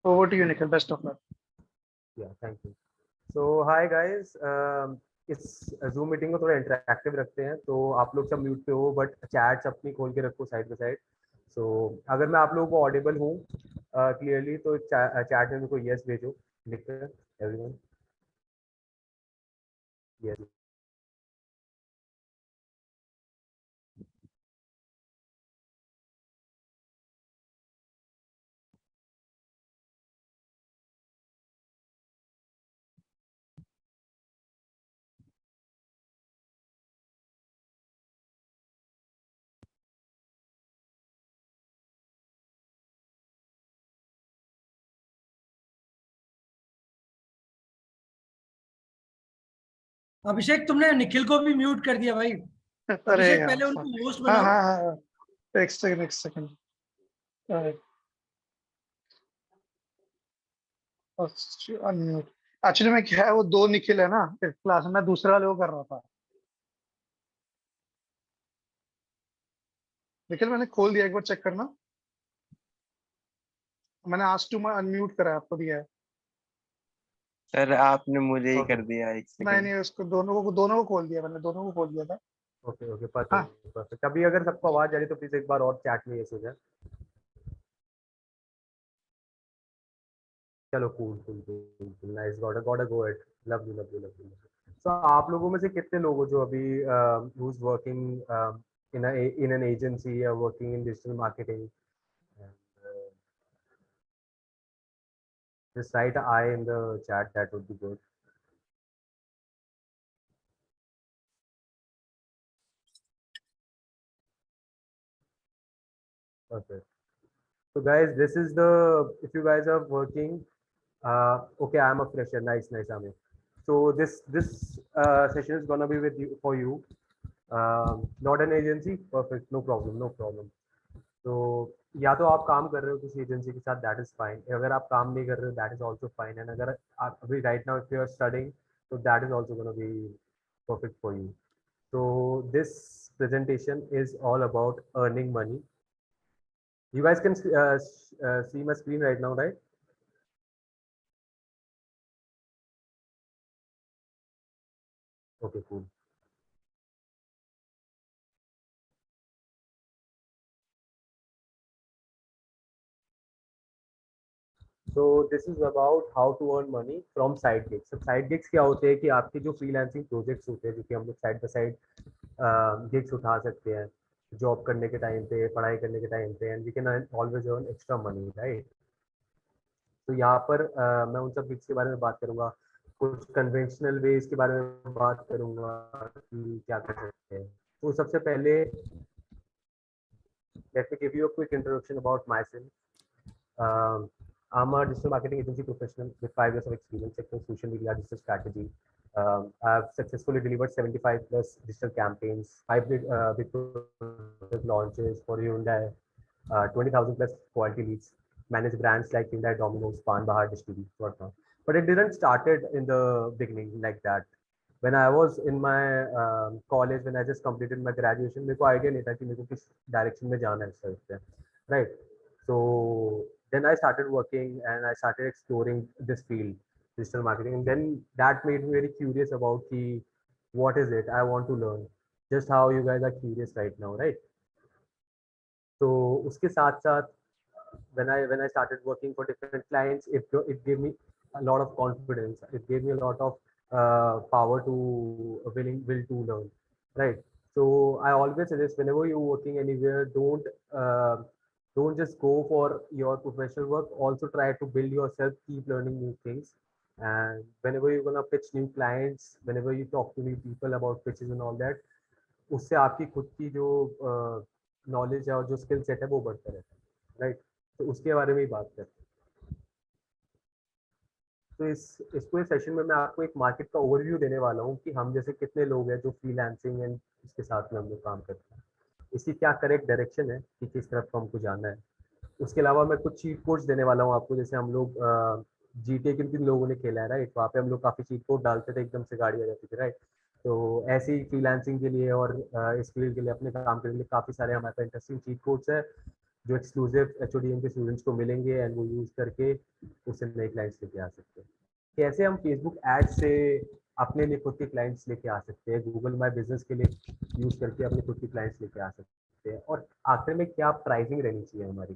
Over to you, Nikhil. Best of luck. Yeah, thank you. So hi guys, इस zoom meeting को थोड़ा interactive रखते हैं, तो आप लोग सब म्यूट पे हो बट चैट्स अपनी खोल के रखो साइड बाय साइड। सो अगर मैं आप लोगों को ऑडिबल हूँ क्लियरली तो चैट में मेरे को यस भेजो लिखकर एवरीवन। यस। अभिषेक, तुमने निखिल को भी म्यूट कर दिया भाई। अरे अभिषेक, यार, पहले उनको होस्ट हाँ बनाओ। हाँ हाँ, एक सेकंड। अनम्यूट। एक्चुअली मैं क्या है, वो दो निखिल है ना एक क्लास में, मैं दूसरे वाले को कर रहा था। निखिल मैंने खोल दिया, एक बार चेक करना। मैंने आज टू मैं अनम्यूट करा है, आपको दिया है। सर आपने मुझे ही Okay. कर दिया, एक नहीं सेकंड। नहीं, उसको दोनों को खोल दिया, मैंने दोनों को खोल दिया था। ओके ओके, हाँ। Perfect perfect. अभी अगर सबको आवाज आ रही तो प्लीज एक बार और चैट में यस हो जाए। चलो cool cool cool, nice, got a go at, lovely lovely lovely. So आप लोगों में से कितने लोग हो जो अभी who is working in an agency or working in digital marketing? And, just write I in the chat, that would be good. Perfect. So guys, this is the, if you guys are working, okay, I'm a fresher. Nice, nice, Amir. So this session is gonna be with you for you. Not an agency. Perfect. No problem. No problem. तो या तो आप काम कर रहे हो किसी agency के साथ, दैट इज फाइन। अगर आप काम नहीं कर रहे हो, that is also fine. And अगर आप अभी right now if you are studying, तो that is also gonna be perfect for you. So this presentation is all about earning money. You guys can see my screen right now, right? Okay, cool. So this is about how to earn money from side gigs. So side gigs क्या होते हैं कि आपके जो freelancing projects होते हैं, जो कि हम लोग side by side gigs उठा सकते हैं जॉब करने के टाइम पे, पढ़ाई करने के टाइम पे, and we can always earn extra money, right? तो यहाँ पर मैं उन सब गिग्स के बारे में बात करूंगा, कुछ कन्वेंशनल वेज के बारे में बात करूंगा कि क्या कर सकते हैं। तो सबसे पहले let me give you a quick introduction about myself. I'm a digital marketing agency professional with 5 years of experience across social media digital strategy. I've successfully delivered 75 plus digital campaigns, hybrid big product launches for Hyundai, 20,000 plus quality leads, managed brands like Hyundai, Domino's, Pan Bahar, Distillery, whatnot. But it didn't started in the beginning like that. When I was in my college, when I just completed my graduation, मेरे को idea नहीं था कि मेरे को किस direction में जाना है इस तरफ से, right? So then I started working and I started exploring this field, digital marketing, and then that made me very curious about the what is it I want to learn, just how you guys are curious right now, right? So उसके साथ साथ when I started working for different clients, it gave me a lot of confidence. It gave me a lot of power to will to learn, right? So I always suggest whenever you're working anywhere, don't just go for your professional work. Also try to build yourself, keep learning new things. And whenever you're gonna pitch new clients, whenever you talk to new people about pitches and all that, उससे आपकी खुद की जो knowledge है और जो skill set है वो बढ़ता रहता है, राइट? तो उसके बारे में ही बात करते हैं। तो इस पूरे सेशन में मैं आपको एक मार्केट का ओवरव्यू देने वाला हूँ कि हम जैसे कितने लोग हैं जो फ्रीलांसिंग एंड इसके साथ में हम लोग काम करते हैं, इसकी क्या करेक्ट डायरेक्शन है कि किस तरफ को हमको जाना है। उसके अलावा मैं कुछ चीट कोड्स देने वाला हूँ आपको, जैसे हम लोग GTA किन किन लोगों ने खेला है, राइट? वहाँ पे हम लोग काफ़ी चीट कोड डालते थे, एकदम से गाड़ी आ जाती थी, राइट? तो ऐसे ही फ्रीलांसिंग के लिए और इस फील्ड के लिए अपने काम के लिए काफ़ी सारे हमारे पास इंटरेस्टिंग चीट कोड्स है। जो एक्सक्लूसिव HODM के स्टूडेंट्स को मिलेंगे एंड वो यूज़ करके उससे नए क्लाइंट्स लेके आ सकते हैं। कैसे हम फेसबुक एड से अपने लिए खुद के क्लाइंट्स लेके आ सकते हैं, गूगल माई बिजनेस के लिए यूज़ करके अपने खुद के क्लाइंट्स लेके आ सकते हैं, और आखिर में क्या प्राइसिंग रहनी चाहिए हमारी,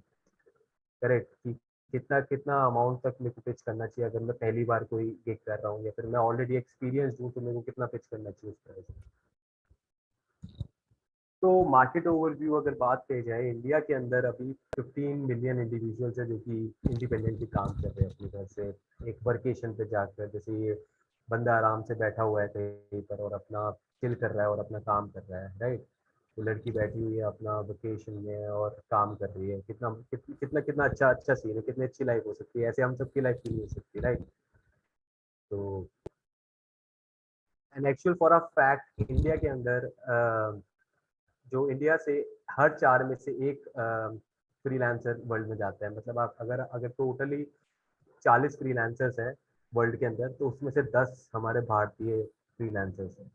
करेक्ट, कि कितना कितना अमाउंट तक मेरे को पिच करना चाहिए अगर मैं पहली बार कोई गिग कर रहा हूँ, या फिर मैं ऑलरेडी एक्सपीरियंस हूँ तो मेरे को कितना पिच करना चाहिए उस तरह से। तो मार्केट ओवरव्यू अगर बात की जाए, इंडिया के अंदर अभी 15 मिलियन इंडिविजुअल्स है जो कि इंडिपेंडेंटली काम कर रहे हैं अपने घर से, एक वर्केशन पे जाकर। जैसे ये बंदा आराम से बैठा हुआ है कहीं पर और अपना चिल कर रहा है और अपना काम कर रहा है, राइट। तो लड़की बैठी हुई है अपना वेकेशन में और काम कर रही है, कितना कितना अच्छा अच्छा सीन है, कितनी अच्छी लाइफ हो सकती है, ऐसे हम सबकी लाइफ क्यों नहीं हो सकती, राइट। तो and actual for a fact India के अंदर जो इंडिया से हर 4 में से एक फ्रीलांसर वर्ल्ड में जाता है। मतलब आप अगर अगर टोटली 40 फ्रीलांसर्स हैं वर्ल्ड के अंदर, तो उसमें से 10 हमारे भारतीय फ्रीलांसर्स हैं।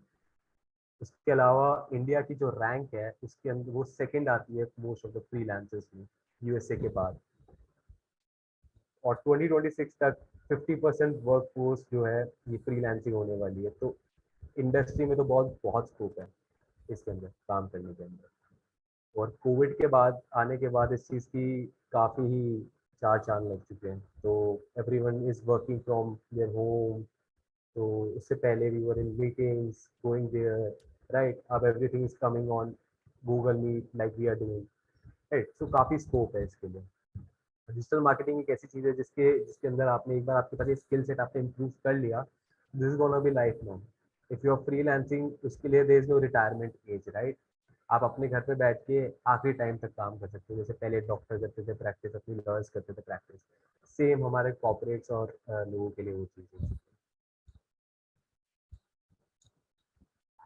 उसके अलावा इंडिया की जो रैंक है उसके अंदर वो सेकंड आती है मोस्ट ऑफ द फ्रीलांसर्स में, यूएसए के बाद। और 2026 तक 50% वर्क फोर्स जो है ये फ्रीलांसिंग होने वाली है। तो इंडस्ट्री में तो बहुत बहुत स्कोप है इसके अंदर काम करने के अंदर। और कोविड के बाद आने के बाद इस चीज़ की काफ़ी ही चार चांद लग चुके हैं। तो everyone is working from their home. तो उससे पहले we were in meetings going there, right. अब everything is coming on Google Meet like we are doing, right. So काफ़ी स्कोप है इसके लिए। डिजिटल मार्केटिंग एक ऐसी चीज़ है जिसके जिसके अंदर आपने एक बार आपके पास ये स्किल सेट आपने इम्प्रूव कर लिया, this is gonna be life long. If you are freelancing, उसके लिए there is no retirement age, right. आप अपने घर पे बैठ के आखिरी टाइम तक काम कर सकते हो। जैसे पहले डॉक्टर करते थे प्रैक्टिस, अपनी लॉयर्स करते थे प्रैक्टिस, सेम हमारे कॉर्पोरेट्स और लोगों के लिए वो चीज़ है।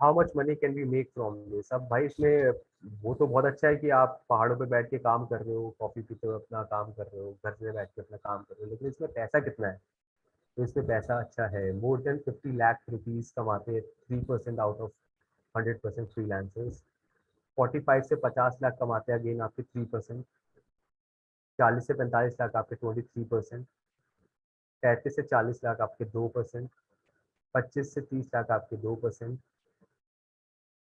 How much money can be make from this? अब भाई इसमें वो तो बहुत अच्छा है कि आप पहाड़ों पे बैठ के काम कर रहे हो, कॉफ़ी पीते हो, अपना काम कर रहे हो, घर से बैठ के अपना काम कर रहे हो, लेकिन इसमें पैसा कितना है? तो इसमें पैसा अच्छा है, मोर देन 50 लाख रुपीज़ कमाते हैं 3% आउट ऑफ 100% फ्रीलांसर्स। 45 से 50 लाख कमाते हैं अगेन आपके 3%। 40 से 45 लाख आपके 23%। 35 से 40 लाख आपके 2%। 25 से 30 लाख आपके 2%।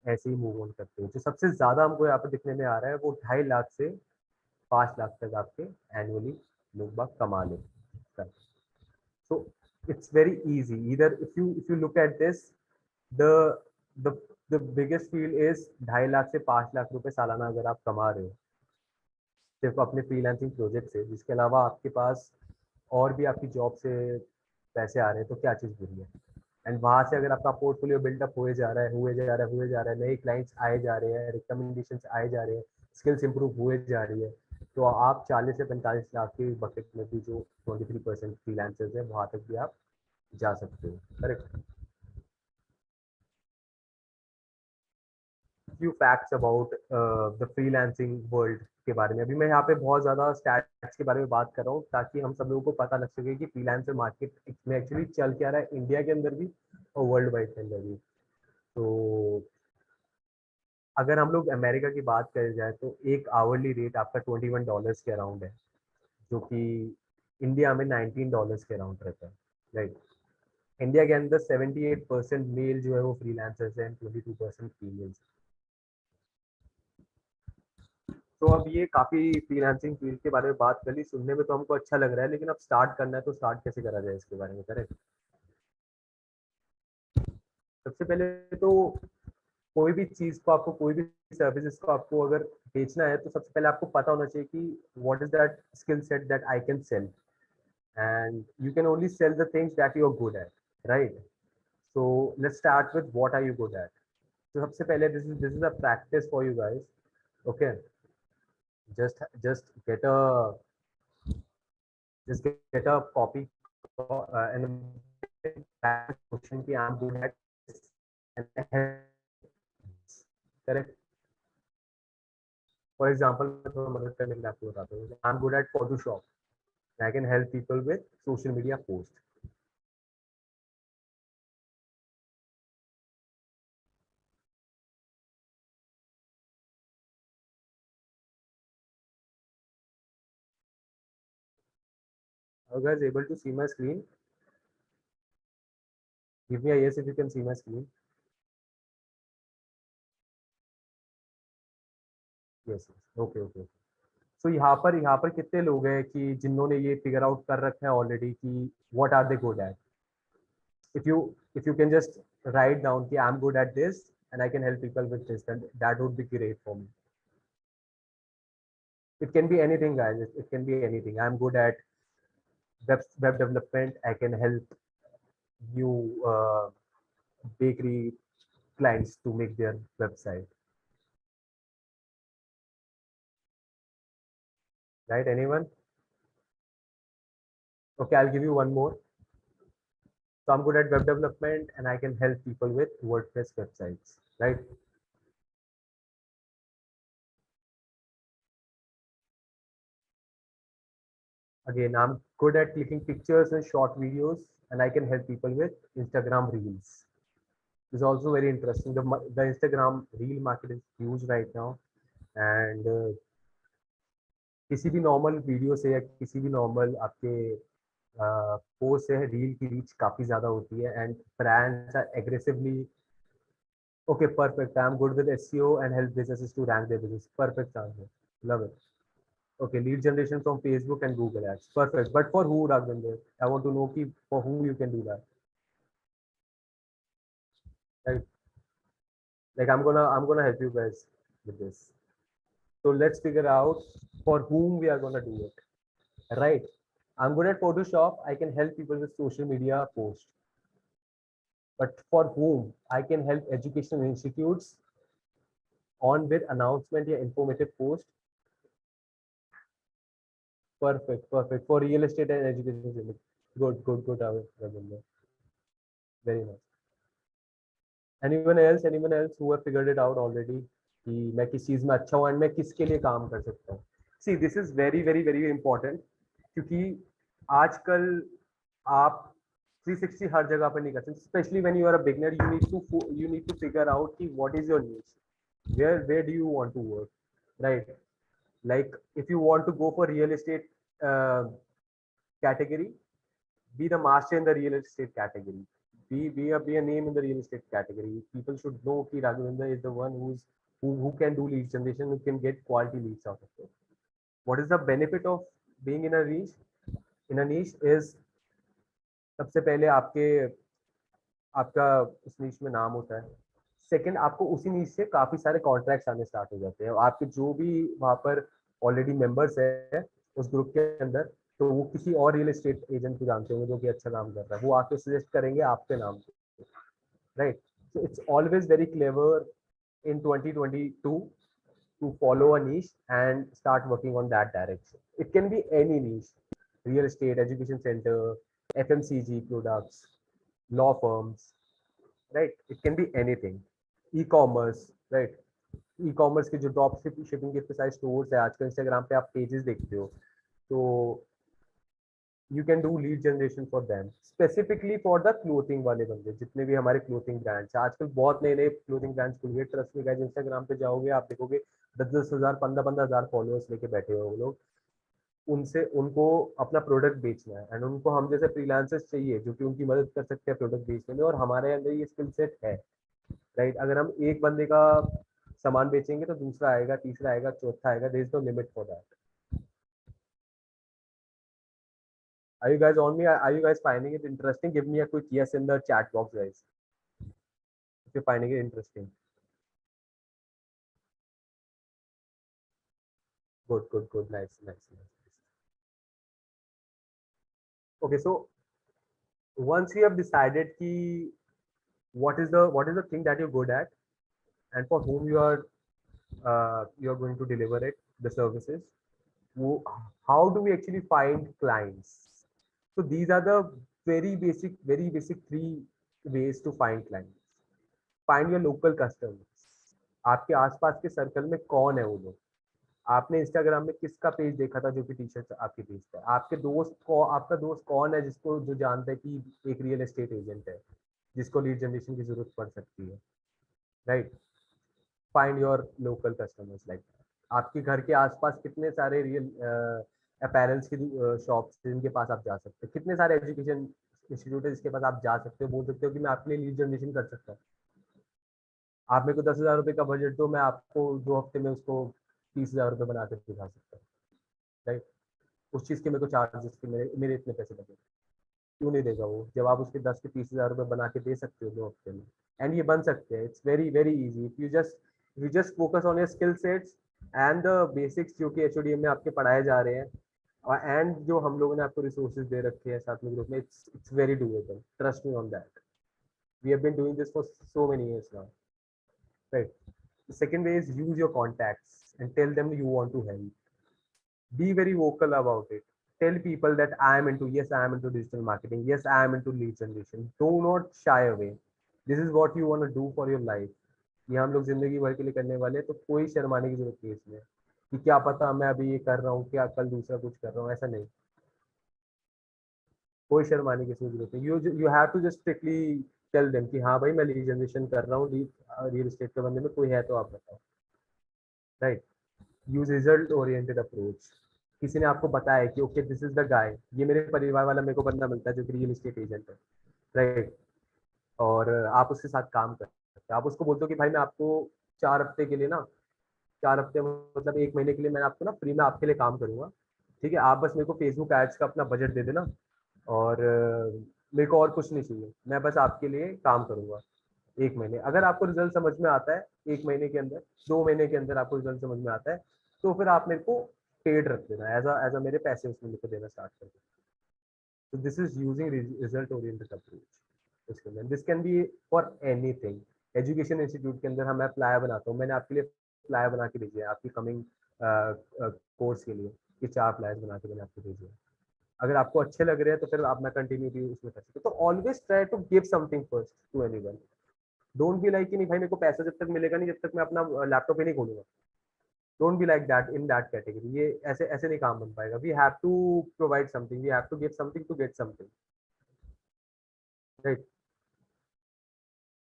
ऐसे ही मूव ऑन करते हैं। जो सबसे ज़्यादा हमको यहाँ पे दिखने में आ रहा है वो 2.5 लाख से 5 लाख तक आपके एनुअली लोग बाग कमा लेते हैं। So it's very easy. Either if you look at this, the the the biggest field is 2.5 lakh से 5 लाख रुपए सालाना अगर आप कमा रहे हो सिर्फ अपने फ्रीलांसिंग प्रोजेक्ट से, जिसके अलावा आपके पास और भी आपकी जॉब से पैसे आ रहे हैं, तो क्या चीज़ बुरी है? एंड वहाँ से अगर आपका पोर्टफोलियो बिल्डअप हुए जा रहा है, हुए जा रहा है, हुए जा रहा है, नए क्लाइंट्स आए जा रहे हैं, रिकमेंडेशंस आए जा रहे हैं, स्किल्स इंप्रूव हुए जा रही है, तो आप 40 से 45 लाख की बकेट में भी जो 23% फ्रीलांसर्स है वहाँ तक भी आप जा सकते हो, correct. Few facts about the freelancing world के बारे में। अभी मैं यहाँ पे बहुत ज़्यादा स्टैट्स के बारे में बात कर रहा हूँ ताकि हम सब लोगों को पता लग सके कि फ्रीलांसर मार्केट में एक्चुअली चल क्या रहा है इंडिया के अंदर भी और वर्ल्ड वाइड के अंदर भी। तो अगर हम लोग अमेरिका की बात करी जाए तो एक आवरली रेट आपका $21 के अराउंड है, जो कि इंडिया में $19 के अराउंड रहता है, राइट। इंडिया के अंदर 78% मेल जो है वो फ्रीलांसर्स हैं, 22% फीमेल्स। तो अब ये काफ़ी फ्रीलांसिंग फील्ड के बारे में बात कर ली, सुनने में तो हमको अच्छा लग रहा है, लेकिन अब स्टार्ट करना है तो स्टार्ट कैसे करा जाए इसके बारे में, करेक्ट। सबसे पहले तो कोई भी चीज़ को आपको, कोई भी सर्विसेज को आपको अगर बेचना है तो सबसे पहले आपको पता होना चाहिए कि what is that skill set that I can sell, and you can only sell the things that you are good at, right. So let's start with what are you good at. तो सबसे पहले this is a practice for you guys, okay. just get a get a copy and question कि I'm good at this and correct. For example, मैं थोड़ा मदद करने के लिए आपको बताता हूँ, I'm good at Photoshop. I can help people with social media post. Are you guys able to see my screen? Give me a yes if you can see my screen. Yes, yes. Okay, okay. So यहाँ पर कितने लोग हैं कि जिन्होंने ये figure out कर रखा है ऑलरेडी कि what are they good at? If you can just write down कि I'm good at this and I can help people with this, then that would be great for me. It can be anything, guys. It can be anything. I'm good at web development. I can help new bakery clients to make their website. Right? Anyone? Okay, I'll give you one more. So I'm good at web development and I can help people with WordPress websites, right? Again, I'm good at clicking pictures and short videos and I can help people with Instagram Reels. It's also very interesting. The Instagram Reel market is huge right now. And किसी भी normal video से या किसी भी normal आपके post से reel की reach काफी ज्यादा होती है and brands are aggressively okay perfect I'm good with SEO and help businesses to rank their business perfect answer love it okay lead generation from Facebook and Google ads perfect but for who Raghavendra I want to know ki for who you can do that right like I'm gonna help you guys with this so let's figure out for whom we are gonna do it right I'm good at Photoshop I can help people with social media posts but for whom I can help educational institutes on with announcement या informative post perfect perfect for real estate and education good Ravindra. Very nice anyone else who have figured it out already कि मैं किस चीज में अच्छा हूँ and मैं किसके लिए काम कर सकता हूँ see this is very important क्योंकि आजकल आप 360 हर जगह पर नहीं कर सकते especially when you are a beginner you need to figure out कि what is your niche where do you want to work right like if you want to go for real estate category be the master in the real estate category be a name in the real estate category people should know ki Raghavendra is the one who can do lead generation who can get quality leads out of it what is the benefit of being in a niche is सबसे पहले आपका उस नीच में नाम होता है second आपको उसी नीच से काफी सारे कॉन्ट्रैक्ट्स आने स्टार्ट हो जाते हैं आपके जो भी वहां पर ऑलरेडी मेंबर्स है उस ग्रुप के अंदर तो वो किसी और रियल एस्टेट एजेंट को जानते होंगे जो कि अच्छा काम कर रहा है वो आके सजेस्ट करेंगे आपके नाम से right so it's always very clever in 2022 to follow a niche and start working on that direction. It can be any niche, real estate, education center, FMCG products, law firms, right? It can be anything. E-commerce, right? E-commerce के जो drop shipping के सारे stores है आजकल Instagram पे आप pages देखते हो तो you can do lead generation for them specifically for the clothing वाले बंदे जितने भी हमारे clothing brands हैं आजकल बहुत नए clothing brands खुल गए ट्रस्ट में गाइस इंस्टाग्राम पे जाओगे आप देखोगे 10,000 15,000 फॉलोअर्स लेके बैठे हुए वो लोग उनसे उनको अपना प्रोडक्ट बेचना है एंड उनको हम जैसे फ्रीलांसर्स चाहिए जो कि उनकी मदद कर सकते हैं प्रोडक्ट बेचने में और हमारे अंदर ये स्किल सेट है राइट अगर हम एक बंदे का सामान बेचेंगे तो दूसरा आएगा तीसरा आएगा चौथा आएगा there is no limit for that Are you guys on me? Are you guys finding it interesting? Give me a quick yes in the chat box, guys. If you're finding it interesting. Good. Nice. Okay, so once you have decided ki what is the thing that you're good at and for whom you are going to deliver it, the services, how do we actually find clients? So these are the very basic 3 ways to find clients. Find your local customers. आपके आसपास के circle में कौन है वो लोग आपने Instagram में किसका पेज देखा था जो कि टी शर्ट आपके पेज पे आपके दोस्त को आपका दोस्त कौन है जिसको जो जानता है कि एक रियल एस्टेट एजेंट है जिसको लीड जनरेशन की जरूरत पड़ सकती है right find your local customers like आपके घर के आसपास कितने सारे रियल अपैरल्स की शॉप्स जिनके पास आप जा सकते हो, कितने सारे एजुकेशन इंस्टीट्यूट है जिसके पास आप जा सकते हो, बोल सकते हो कि मैं आपके लिए लीड जनरेशन कर सकता हूँ। आप मेरे को 10,000 रुपये का बजट दो, मैं आपको 2 हफ्ते में उसको 30,000 रुपये बना के दिखा सकता हूँ, राइट। उस चीज़ के मेरे को चार्जेस के मेरे मेरे इतने पैसे लगे, क्यों नहीं देगा वो, जब आप उसके 10 के 30,000 रुपये बना के दे सकते हो 2 हफ्ते में। एंड ये बन सकते हैं, it's very very easy if you just focus on your skill sets and the basics जो कि एचओडी में आपके पढ़ाए जा रहे हैं, और एंड जो हम लोगों ने आपको रिसोर्सेज दे रखे हैं साथ में ग्रुप में, it's very doable, trust me on that. We have been doing this for so many years now, right. The second way is use your contacts and tell them you want to help. Be very vocal about it. Tell people that I am into, yes, I am into digital marketing. Yes, I am into lead generation. Do not shy away. This is what you want to do for your life. ये हम लोग जिंदगी भर के लिए करने वाले हैं, तो कोई शर्माने की जरूरत नहीं है इसमें कि क्या पता मैं अभी ये कर रहा हूँ, क्या कल दूसरा कुछ कर रहा हूँ, ऐसा नहीं। कोई शर्माने की जरूरत नहीं। You have to just strictly tell them कि हाँ भाई मैं लीड जनरेशन कर रहा हूँ, रियल एस्टेट के बंदे में कोई है तो आप बताओ, right. Use result oriented approach. किसी ने आपको बताया कि okay this is the guy, ये मेरे परिवार वाला मेरे को बंदा मिलता है जो कि रियल एस्टेट एजेंट है, राइट। और आप उसके साथ काम कर सकते हो, आप उसको बोलते हो कि भाई मैं आपको 4 हफ्ते के लिए ना, 4 हफ्ते मतलब 1 महीने के लिए मैं आपको ना फ्री में आपके लिए काम करूंगा, ठीक है, आप बस मेरे को फेसबुक एड्स का अपना बजट दे देना, और मेरे को और कुछ नहीं चाहिए, मैं बस आपके लिए काम करूंगा 1 महीने। अगर आपको रिजल्ट समझ में आता है 1 महीने के अंदर, 2 महीने के अंदर आपको रिजल्ट समझ में आता है, तो फिर आप मेरे को पेड रख देना, एज अ मेरे पैसे उसमें मेरे को देना स्टार्ट कर देना। तो this is using result oriented approach इसके अंदर। This can be for anything. Education institute के अंदर मैं फ्लायर बनाता हूँ, मैंने आपके लिए फ्लायर बना के भेजे हैं आपकी कमिंग कोर्स के लिए, ये 4 फ्लायर्स बना के मैंने आपको भेजे हैं। अगर आपको अच्छे लग रहे हैं तो फिर आप मैं कंटिन्यू भी उसमें कर सकते हो। तो always try to give something first to anyone. Don't be like कि नहीं भाई मेरे को पैसा जब तक मिलेगा नहीं, जब तक मैं अपना लैपटॉप ही नहीं खोलूंगा। Don't be like that in that category. ये ऐसे ऐसे नहीं काम बन पाएगा। We have to provide something, we have to give something to get something, right.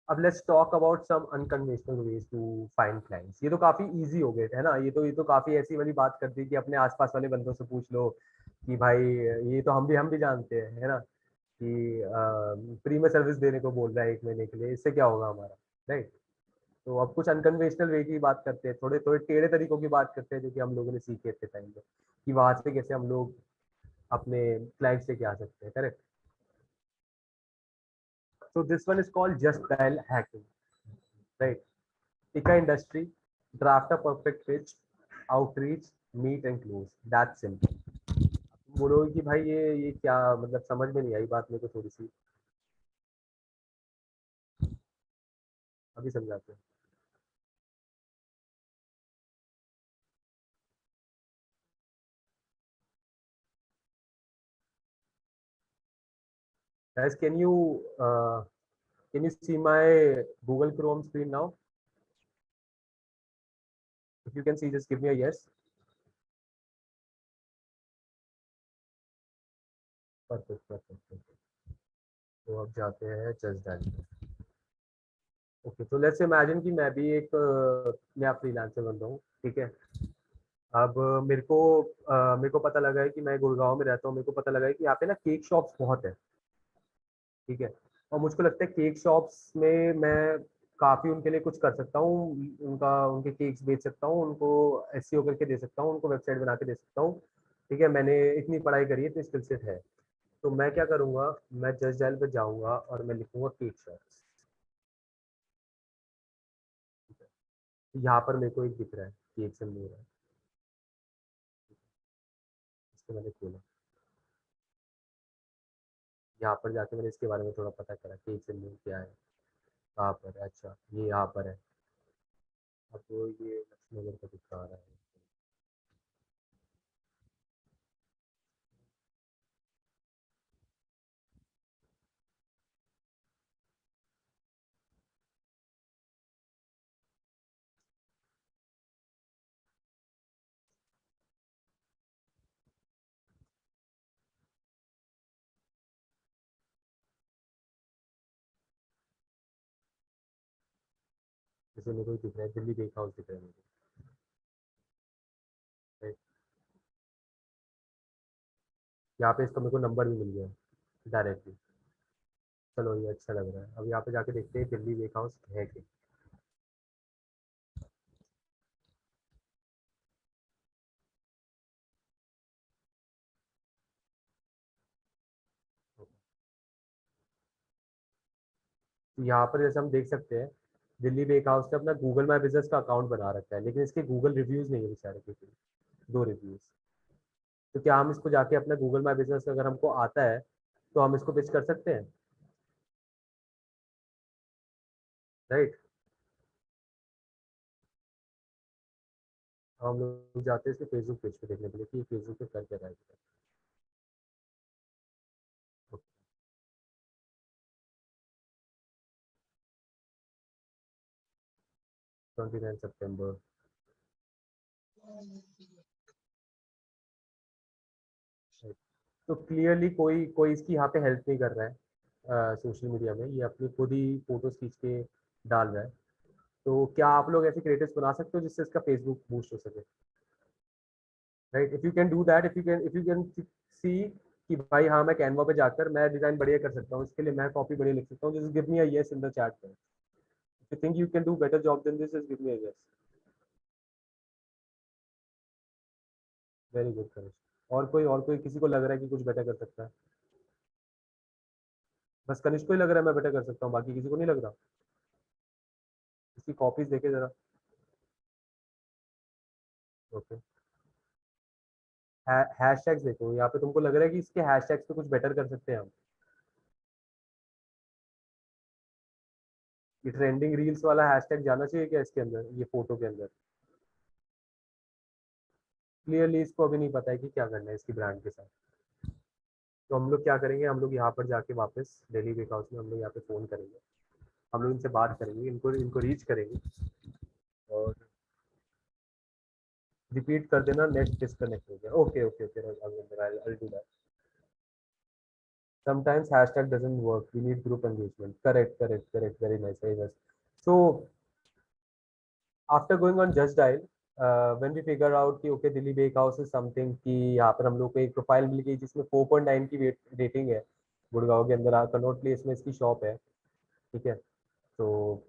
अब let's talk about some unconventional ways to find clients. ये तो काफी इजी हो गए है ना, ये तो काफी ऐसी वाली बात कर दी कि अपने आसपास वाले बंदों से पूछ लो कि भाई ये तो हम भी जानते हैं, है ना, कि फ्री में सर्विस देने को बोल रहा है 1 महीने के लिए, इससे क्या होगा हमारा, राइट। तो अब कुछ अनकन्वेंशनल वे की बात करते हैं, थोड़े थोड़े टेढ़े तरीकों की बात करते हैं जो कि हम लोगों ने सीखे थे टाइम पे, कि वहां से कैसे हम लोग अपने क्लाइंट्स लेके आ सकते हैं, correct. So this one is called just dial hacking, right? Pick a industry, draft a perfect pitch, outreach, meet and close. That's simple. बोलोगे कि भाई ये क्या मतलब, समझ में नहीं आई बात मेरे को थोड़ी सी, अभी समझाते हैं। Guys, can you see my Google Chrome screen now? If you can see, just give me a yes. Perfect, perfect, perfect. तो अब जाते हैं जस्ट डायल। ओके, तो लेट्स इमेजिन कि मैं भी एक नया फ्रीलांसर बन रहा हूँ, ठीक है। अब मेरे को पता लगा है कि मैं गुड़गांव में रहता हूँ, मेरे को पता लगा है कि यहाँ पे ना केक शॉप्स बहुत है, ठीक है। और मुझको लगता है केक शॉप्स में मैं काफ़ी उनके लिए कुछ कर सकता हूँ, उनके केक्स बेच सकता हूँ, उनको एसईओ करके दे सकता हूँ, उनको वेबसाइट बना के दे सकता हूँ, ठीक है। मैंने इतनी पढ़ाई करी है, इतनी स्किल सेट है। तो मैं क्या करूँगा, मैं जस्ट डायल पे जाऊँगा और मैं लिखूंगा केक शॉप्स। यहाँ पर मेरे को एक दिख रहा है केक से मिल रहा है, इसको मैंने खोला, यहाँ पर जाके मैंने इसके बारे में थोड़ा पता करा केक से मिल क्या है, कहाँ पर है, अच्छा ये यहाँ पर है। अब तो ये लक्ष्मीनगर का दिखा रहा है। जैसे मेरे को दिख रहा है दिल्ली बेक हाउस दिख रहा है मेरे को, right? यहाँ पे इसका मेरे को नंबर भी मिल गया डायरेक्टली। चलो ये अच्छा लग रहा है। अब यहाँ पे जाके देखते हैं दिल्ली वेक हाउस है कि। तो यहाँ पर जैसे हम देख सकते हैं दिल्ली बेक हाउस ने अपना गूगल माई बिजनेस का अकाउंट बना रखा है, लेकिन इसके गूगल रिव्यूज नहीं है बेचारे के, 2 रिव्यूज। तो क्या हम इसको जाके अपना गूगल माई बिजनेस अगर हमको आता है तो हम इसको पिच कर सकते हैं, राइट? हम लोग जाते हैं इसके फेसबुक पेज पे देखने के लिए कि फेसबुक पे कर क्या रहा है। 29 सितंबर। तो क्लियरली कोई कोई इसकी यहाँ पे हेल्प नहीं कर रहा है सोशल मीडिया में, ये अपनी खुद ही फोटोज खींच के डाल रहा है। तो क्या आप लोग ऐसे क्रिएटिव्स बना सकते हो जिससे इसका फेसबुक बूस्ट हो सके, right? If you can do that, if you can see कि भाई हाँ मैं कैनवा पे जाकर मैं डिजाइन बढ़िया कर सकता हूँ, इसके लिए मैं कॉपी बढ़िया लिख सकता हूँ, just give me a yes in the chat. If you think you can do better job than this, just give me a yes. Very good correct. और कोई किसी को लग रहा है कि कुछ बेटर कर सकता है? बस कनिष्क को ही लग रहा है मैं बेटर कर सकता हूँ, बाकी किसी को नहीं लग रहा? इसकी कॉपीज देखे जरा। ओके, हैशटैग्स देखो, यहाँ पे तुमको लग रहा है कि इसके हैशटैग्स पे कुछ बेटर कर सकते हैं हम? ये ट्रेंडिंग रील्स वाला हैशटैग जाना चाहिए क्या इसके अंदर, ये फोटो के अंदर? क्लियरली इसको अभी नहीं पता है कि क्या करना है इसकी ब्रांड के साथ। तो हम लोग क्या करेंगे, हम लोग यहाँ पर जाके वापस दिल्ली वेक हाउस में हम लोग यहाँ पे फोन करेंगे, हम लोग इनसे बात करेंगे, इनको इनको रीच करेंगे और रिपीट कर देना नेट डिस्कनेक्ट हो गया। Okay okay okay, I do that. Sometimes hashtag doesn't work. We need group engagement. Correct, correct, correct. Very nice, very nice. So after going on Just Dial, when we figure out कि okay Delhi bake house is something कि यहाँ पर हम लोग को एक profile मिल गई जिसमें 4.9 की रेटिंग है, गुड़गांव के अंदर कनॉट प्लेस में इसकी शॉप है, ठीक है? तो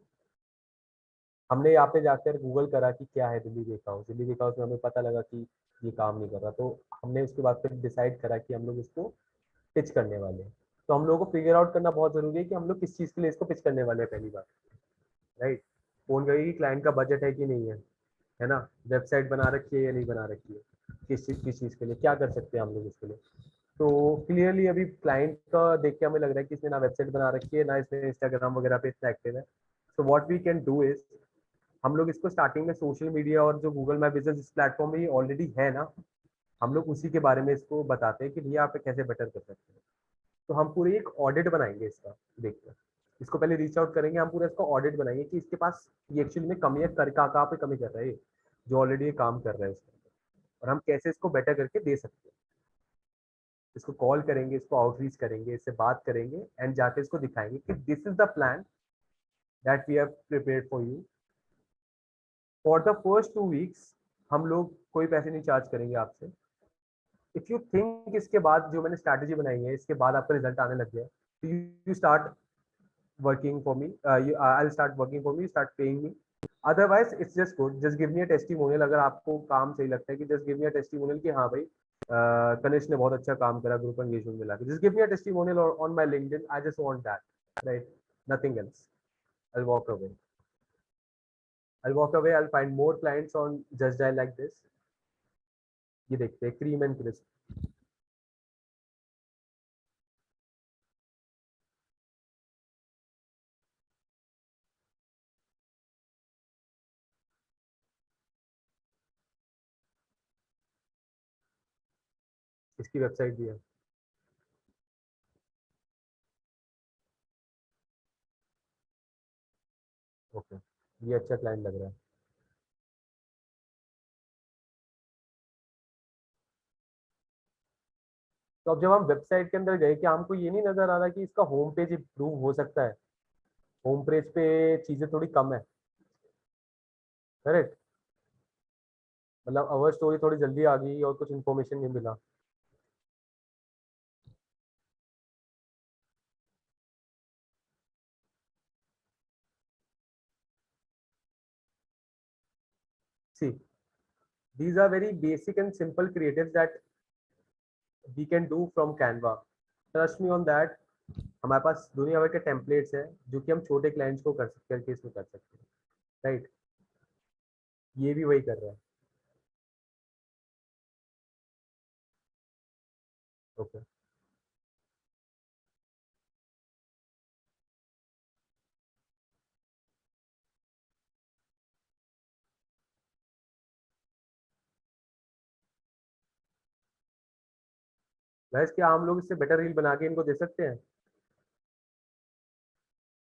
हमने यहाँ पे जाकर गूगल करा कि क्या है Delhi bake house. Delhi bake house में हमें पता लगा कि ये काम नहीं कर रहा, तो हमने उसके बाद फिर डिसाइड करा कि हम लोग इसको पिच करने वाले हैं। तो हम लोगों को फिगर आउट करना बहुत जरूरी है कि हम लोग किस चीज़ के लिए इसको पिच करने वाले हैं पहली बार, राइट? फोन करिए कि क्लाइंट का बजट है कि नहीं है ना? वेबसाइट बना रखी है या नहीं बना रखी है, किस चीज़ के लिए क्या कर सकते हैं हम लोग इसके लिए। तो क्लियरली अभी क्लाइंट का देख के हमें लग रहा है कि इसने ना वेबसाइट बना रखी है, ना इसने इंस्टाग्राम वगैरह पे इतना एक्टिव है। So what we can do is, हम लोग इसको स्टार्टिंग में सोशल मीडिया और जो गूगल माई बिजनेस इस प्लेटफॉर्म में ऑलरेडी है ना, हम लोग उसी के बारे में इसको बताते हैं कि भैया आप कैसे बेटर कर सकते हैं। तो हम पूरी एक ऑडिट बनाएंगे इसका, देखते हैं इसको पहले रीच आउट करेंगे, हम पूरा इसका ऑडिट बनाएंगे कि इसके पास ये एक्चुअली में कमियां कर कहाँ पे कमी कर रहा है जो ऑलरेडी ये काम कर रहा है उसके अंदर, और हम कैसे इसको बेटर करके दे सकते हैं। इसको कॉल करेंगे, इसको आउटरीच करेंगे, इससे बात करेंगे एंड जाके इसको दिखाएंगे कि this is the plan that we have prepared for you for the first 2 weeks. हम लोग कोई पैसे नहीं चार्ज करेंगे आपसे। इफ यू थिंक इसके बाद जो मैंने स्ट्रैटेजी बनाई है इसके बाद आपका रिजल्ट आने लग गया, तो you start working for me, I'll start working for me, start paying me. Otherwise it's just good, just give me a testimonial। अगर आपको काम सही लगता है कि just give me a testimonial कि हाँ भाई कनिष्क ने बहुत अच्छा काम करा ग्रुप एंगेजमेंट में लाके, just give me a testimonial on my LinkedIn, I just want that, right? Nothing else। I'll walk away, I'll find more clients on Just Dial like this। ये देखते हैं क्रीम एंड क्रिस्प। इसकी website भी है। Okay, ये अच्छा client लग रहा है। तो अब जब हम वेबसाइट के अंदर गए, क्या हमको ये नहीं नजर आ रहा कि इसका होम पेज इम्प्रूव हो सकता है? होम पेज पे चीजें थोड़ी कम है, करेक्ट? मतलब अवर स्टोरी थोड़ी जल्दी आ गई और कुछ इन्फॉर्मेशन नहीं मिला। See, these are very basic and simple creatives that we can do from Canva. Trust me on that. हमारे पास दुनिया भर के टेम्पलेट्स हैं जो कि हम छोटे क्लाइंट्स को करके इसमें कर सकते हैं, राइट? ये भी वही कर रहा है। ओके, गाइस क्या हम लोग इससे बेटर रील बना के इनको दे सकते हैं,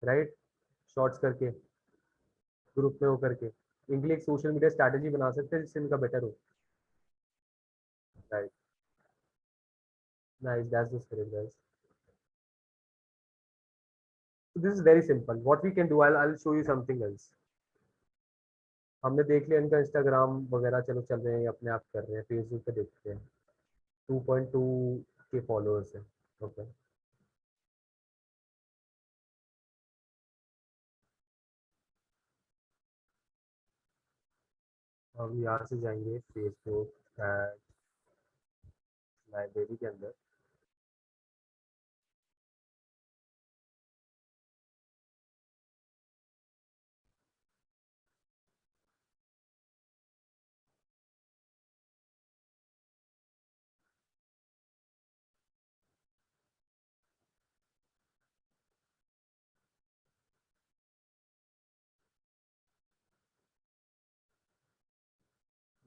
राइट? शॉर्ट्स करके, ग्रुप में हो करके इनके लिए एक सोशल मीडिया स्ट्रैटेजी बना सकते हैं जिससे इनका बेटर हो, right? Nice, that's the spirit guys. So this is very simple. What we can do, I'll show you something else. हमने देख लिया इनका इंस्टाग्राम वगैरह, चलो चल रहे हैं अपने आप कर रहे हैं। फेसबुक पे देखते हैं 2.2 के फॉलोअर्स हैं। ओके, हम यहाँ से जाएंगे फेसबुक लाइब्रेरी के अंदर।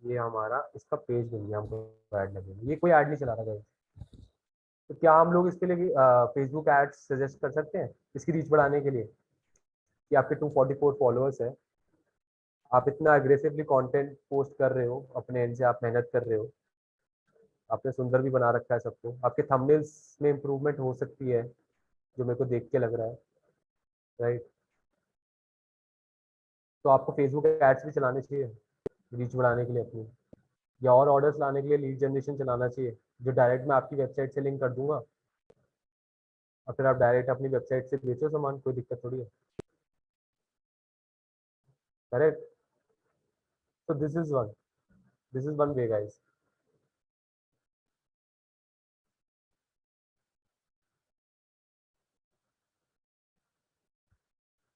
ये हमारा इसका पेज बन गया, हमको ऐड लगेगा। ये कोई ऐड नहीं चला रहा गाइस, तो क्या हम लोग इसके लिए फेसबुक एड्स सजेस्ट कर सकते हैं इसकी रीच बढ़ाने के लिए? कि आपके 244 फॉलोअर्स है, आप इतना अग्रेसिवली कंटेंट पोस्ट कर रहे हो, अपने एंड से आप मेहनत कर रहे हो, आपने सुंदर भी बना रखा है सबको, आपके थंबनेल्स में इम्प्रूवमेंट हो सकती है जो मेरे को देख के लग रहा है, राइट? तो आपको फेसबुक एड्स भी चलाने चाहिए रीच बढ़ाने के लिए अपनी, या और ऑर्डर्स लाने के लिए लीड जनरेशन चलाना चाहिए जो डायरेक्ट मैं आपकी वेबसाइट से लिंक कर दूंगा और फिर आप डायरेक्ट अपनी वेबसाइट से बेचो सामान, कोई दिक्कत थोड़ी है, करेक्ट? तो this is one way guys.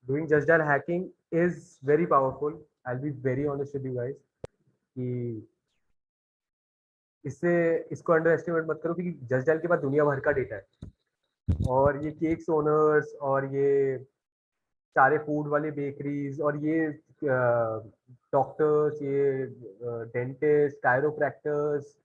Doing just dial hacking is very powerful. I'll be very honest with you guys कि इससे इसको अंडर एस्टिमेट मत करो, क्योंकि जस्ट डायल के बाद दुनिया भर का डेटा है, और ये केक्स ओनर्स और ये सारे फूड वाले बेकरीज और ये डॉक्टर्स, ये डेंटिस्ट, कायरोप्रैक्टर्स,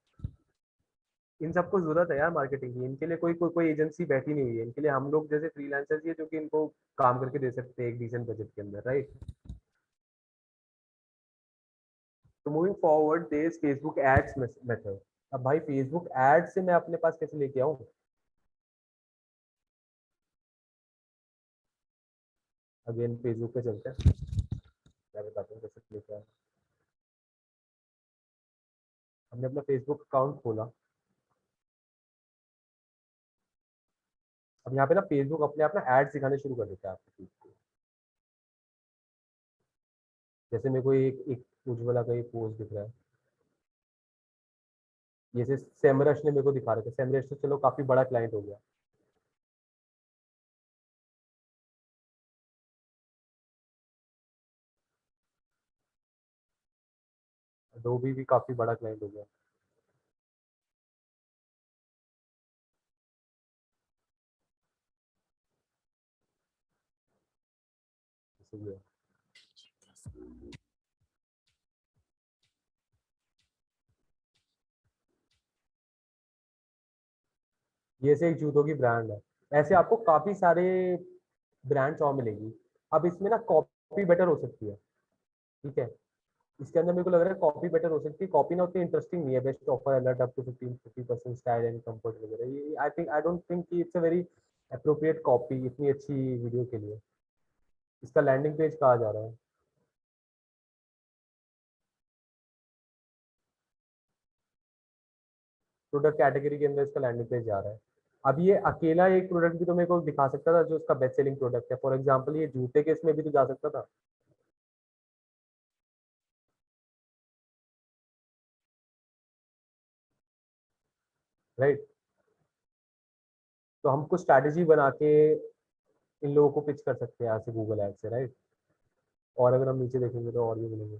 इन सबको जरूरत है यार मार्केटिंग की। इनके लिए कोई एजेंसी बैठी नहीं हुई है, इनके लिए हम लोग जैसे फ्रीलांसर्स ही है जो कि इनको काम करके दे सकते हैं एक डिसेंट बजट के अंदर, राइट? तो moving forward this Facebook ads method. अब भाई फेसबुक एड्स से मैं अपने पास कैसे लेके आऊँ? अगेन फेसबुक पे चलते हैं, मैं बताता हूँ कैसे लेके आऊँ। हमने अपना फेसबुक अकाउंट खोला। अब यहाँ पे ना फेसबुक अपने आप ना एड्स दिखाने शुरू कर देता है आपके फीड को। जैसे मेरे को एक उज्ज्वला का एक पोस्ट दिख रहा है, जैसे सेमरश ने मेरे को दिखा रखा है। सेमरश तो चलो काफी बड़ा क्लाइंट हो गया। अडोबी भी काफी बड़ा क्लाइंट हो गया। इसलिए ये से एक जूतों की ब्रांड है। ऐसे आपको काफी सारे ब्रांड्स और मिलेगी। अब इसमें ना कॉपी बेटर हो सकती है, ठीक है? इसके अंदर मेरे को लग रहा है कॉपी बेटर हो सकती है। कॉपी ना उतनी इंटरेस्टिंग नहीं है। Best offer alert up to 50% style and comfort वगैरह, ये आई डोंट थिंक कि it's a very appropriate copy इतनी अच्छी वीडियो के लिए। इसका लैंडिंग पेज कहा जा रहा है? प्रोडक्ट कैटेगरी के अंदर इसका लैंडिंग पेज जा रहा है। अब ये अकेला एक प्रोडक्ट भी तो मेरे को दिखा सकता था जो उसका बेस्ट सेलिंग प्रोडक्ट है। फॉर एग्जांपल ये जूते के इसमें भी तो जा सकता था। राइट। तो हम कुछ स्ट्रैटेजी बना के इन लोगों को पिच कर सकते हैं यहाँ से गूगल एड से, राइट। और अगर हम नीचे देखेंगे तो और भी मिलेंगे।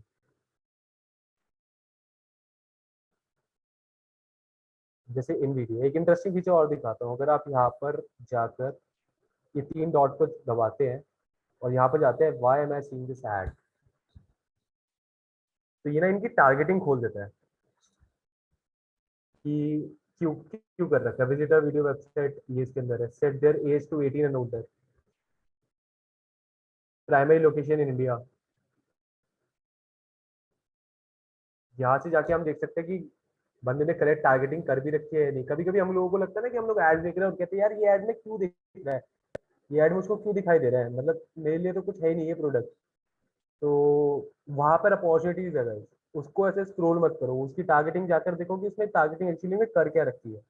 जैसे इन वीडियो एक इंटरेस्टिंग फीचर और दिखाता हूँ। अगर आप यहाँ पर जाकर ये 3 डॉट को दबाते हैं और यहाँ पर जाते हैं why am I seeing this ad, तो ये ना इनकी टारगेटिंग खोल देता है कि क्यों क्यों कर रखा है। विजिटर वीडियो वेबसाइट ये इसके अंदर है, set their age to 18 and older, primary location in India. यहाँ से जाके हम देख सकते हैं कि बंदे ने करेक्ट टारगेटिंग कर भी रखी है या नहीं। कभी कभी हम लोगों को लगता है ना कि हम लोग एड देख रहे हैं और कहते हैं यार ये एड में क्यों दिख रहा है, ये एड मुझको क्यों दिखाई दे रहा है, मतलब मेरे लिए तो कुछ है ही नहीं ये प्रोडक्ट। तो वहां पर अपॉर्चुनिटीज है guys। उसको ऐसे स्क्रॉल मत करो, उसकी टारगेटिंग जाकर देखो कि उसने टारगेटिंग एक्चुअली में कर क्या रखी है,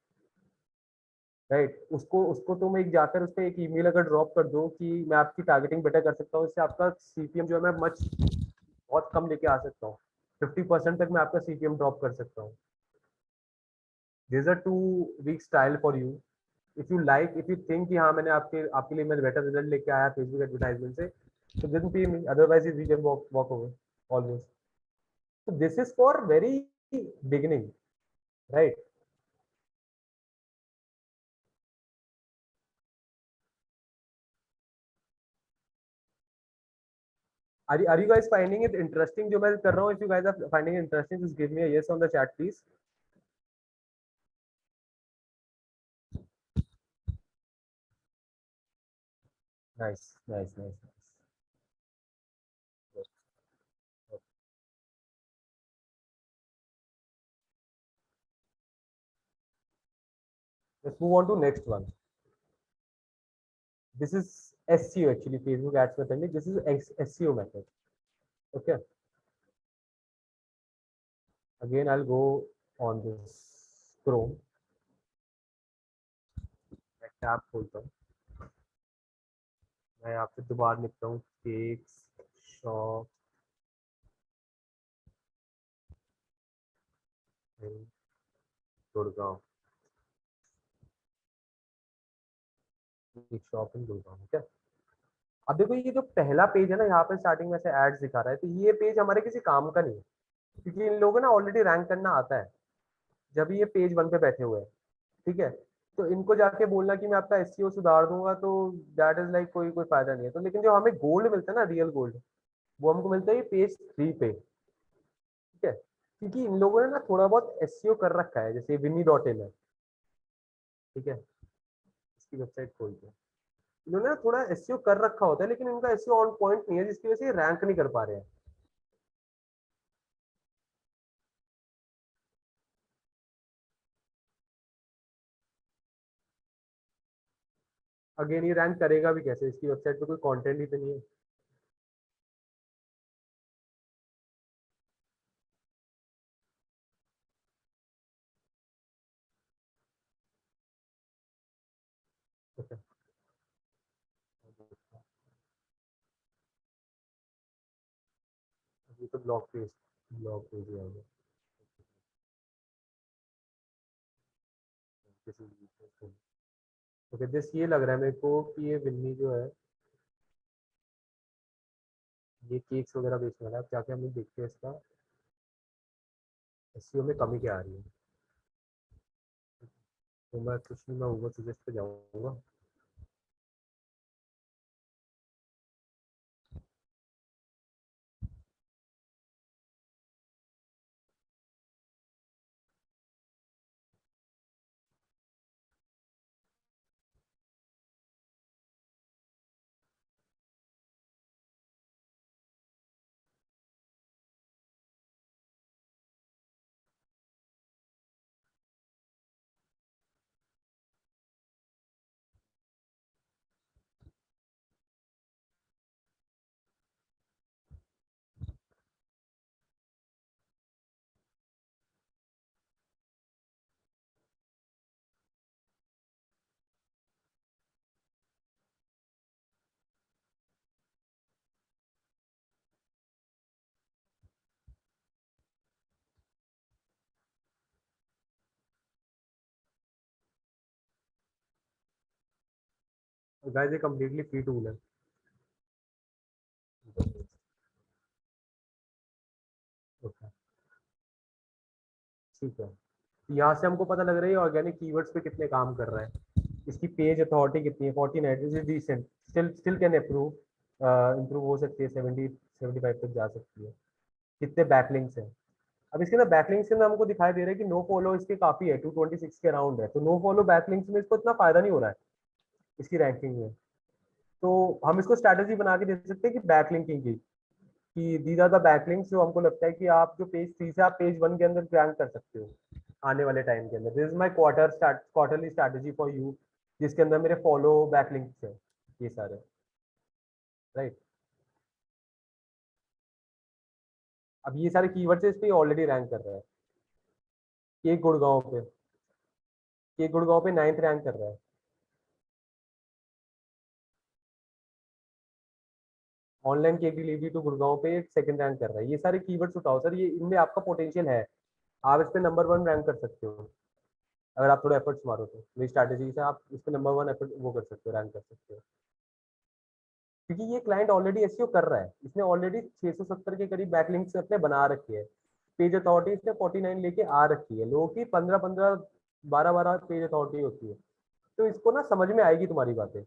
राइट। उसको उसको तुम एक जाकर उस पर एक ईमेल अगर ड्रॉप कर दो कि मैं आपकी टारगेटिंग बेटर कर सकता हूँ, इससे आपका सीपीएम जो है मैं मच बहुत कम लेके आ सकता हूँ, 50% तक मैं आपका सीपीएम ड्रॉप कर सकता हूँ। This are 2 weeks trial for you. If you like, if you think कि हाँ मैंने आपके आपके लिए मैं बेटर रिजल्ट लेके आया फेसबुक एडवर्टाइजमेंट से, तो then pay me, otherwise we can walk away always. So this is for very beginning, right? Are you guys finding it interesting जो मैं कर रहा हूँ? If you guys are finding it interesting, just give me a yes on the chat, please. Nice, nice, nice, nice. Good, good. Let's move on to next one. This is SEO actually, Facebook ads method. This is SEO method. Okay. Again, I'll go on this Chrome. मैं tab खोलता हूँ, मैं यहाँ पे दोबारा लिखता हूँ cakes shop in Gurgaon, cake shop in Gurgaon. ठीक है। अब देखो ये जो पहला पेज है ना, यहाँ पे स्टार्टिंग में से एड्स दिखा रहा है, तो ये पेज हमारे किसी काम का नहीं है, क्योंकि इन लोगों को ना ऑलरेडी रैंक करना आता है जब ये पेज 1 पे बैठे हुए हैं। ठीक है। तो इनको जाके बोलना कि मैं आपका एसईओ सुधार दूंगा, तो दैट इज लाइक कोई कोई फायदा नहीं है। तो लेकिन जो हमें गोल्ड मिलता है ना, रियल गोल्ड, वो हमको मिलता है ये पेज 3 पे। ठीक है। क्योंकि इन लोगों ने ना थोड़ा बहुत एसईओ कर रखा है, जैसे winnie.in है। ठीक है। इसकी वेबसाइट खोलते हैं। इन्होंने ना थोड़ा एसईओ कर रखा होता है, लेकिन इनका एसईओ ऑन पॉइंट नहीं है, जिसकी वजह से रैंक नहीं कर पा रहे हैं। अगेन ये रैंक करेगा भी कैसे, इसकी वेबसाइट पे कोई कंटेंट ही तो नहीं है। Okay. ये तो ब्लॉग पेज ही आ गया। ओके, दिस ये लग रहा है मेरे को कि ये विन्नी जो है ये केक्स वगैरह बेचने वाला है। अब जाके हम लोग देखते हैं इसका एसईओ में कमी क्या आ रही है। तो मैं कुछ नहीं, मैं ऊबर सजेस्ट पे जाऊँगा। गाइस ये कंप्लीटली फ्री टूल है। ओके ठीक है, यहाँ से हमको पता लग रहा है ऑर्गेनिक कीवर्ड्स पे कितने काम कर रहा है। इसकी पेज अथॉरिटी कितनी है, 49, this is decent, still can approve, improve हो सकती है, 70-75 तक जा सकती है। कितने बैकलिंक्स हैं, अब इसके अंदर बैकलिंक्स के अंदर हमको दिखाई दे रहा है कि नो फॉलो इसके काफी है, 226 के अराउंड है, तो नो फॉलो बैकलिंक्स में इसको इतना फायदा नहीं हो रहा है इसकी रैंकिंग में। तो हम इसको स्ट्रैटेजी बना के दे सकते हैं कि बैकलिंकिंग की, कि दीज आर द बैकलिंक्स जो हमको लगता है कि आप जो पेज 3 से आप पेज 1 के अंदर रैंक कर सकते हो आने वाले टाइम के अंदर। This is my quarterly strategy for you, जिसके अंदर मेरे फॉलो बैकलिंक्स है ये सारे, राइट। अब ये सारे कीवर्ड्स इस पे ऑलरेडी रैंक कर रहा है। केक गुड़गांव पे, केक गुड़गांव पे 9th रैंक कर रहा है। Online cake delivery to Gurgaon पे 2nd रैंक कर रहा है। ये सारे कीवर्ड्स उठाओ सर, ये इनमें आपका पोटेंशियल है, आप इस पे नंबर 1 रैंक कर सकते हो अगर आप थोड़ा एफर्ट्स मारो तो। मेरी स्ट्रैटेजी से आप इस पे नंबर 1 एफर्ट वो कर सकते हो, रैंक कर सकते हो, क्योंकि ये क्लाइंट ऑलरेडी एसईओ कर रहा है, इसने ऑलरेडी 670 के करीब बैकलिंक्स अपने बना रखे हैं। पेज अथॉरिटी इसने 49 लेके आ रखी है, लोगों की 15-15 12-12 पेज अथॉरिटी होती है। तो इसको ना समझ में आएगी तुम्हारी बातें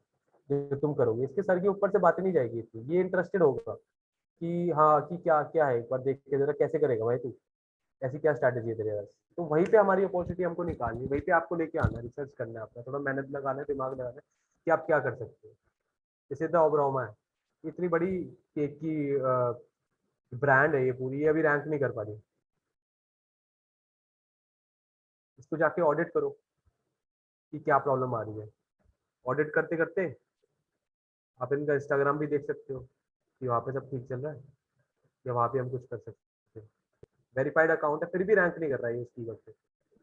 जो तुम करोगे, इसके सर के ऊपर से बातें नहीं जाएगी इतनी, ये इंटरेस्टेड होगा कि हाँ कि क्या क्या है, एक बार देख के जरा कैसे करेगा भाई तू, ऐसी क्या स्ट्रैटेजी है तेरे पास। तो वहीं पे हमारी अपॉर्चुनिटी हमको निकालनी, वहीं पे आपको लेके आना, रिसर्च करना है अपना, थोड़ा मेहनत लगाना है, दिमाग लगाना है कि आप क्या कर सकते हो। जैसे द ओबरामा है, इतनी बड़ी केक की ब्रांड है ये पूरी, ये अभी रैंक नहीं कर पा रही। इसको जाके ऑडिट करो कि क्या प्रॉब्लम आ रही है। ऑडिट करते करते आप इनका इंस्टाग्राम भी देख सकते हो कि वहाँ पे सब ठीक चल रहा है या वहाँ पे हम कुछ कर सकते हैं। वेरीफाइड अकाउंट है फिर भी रैंक नहीं कर रहा है उसकी वजह से,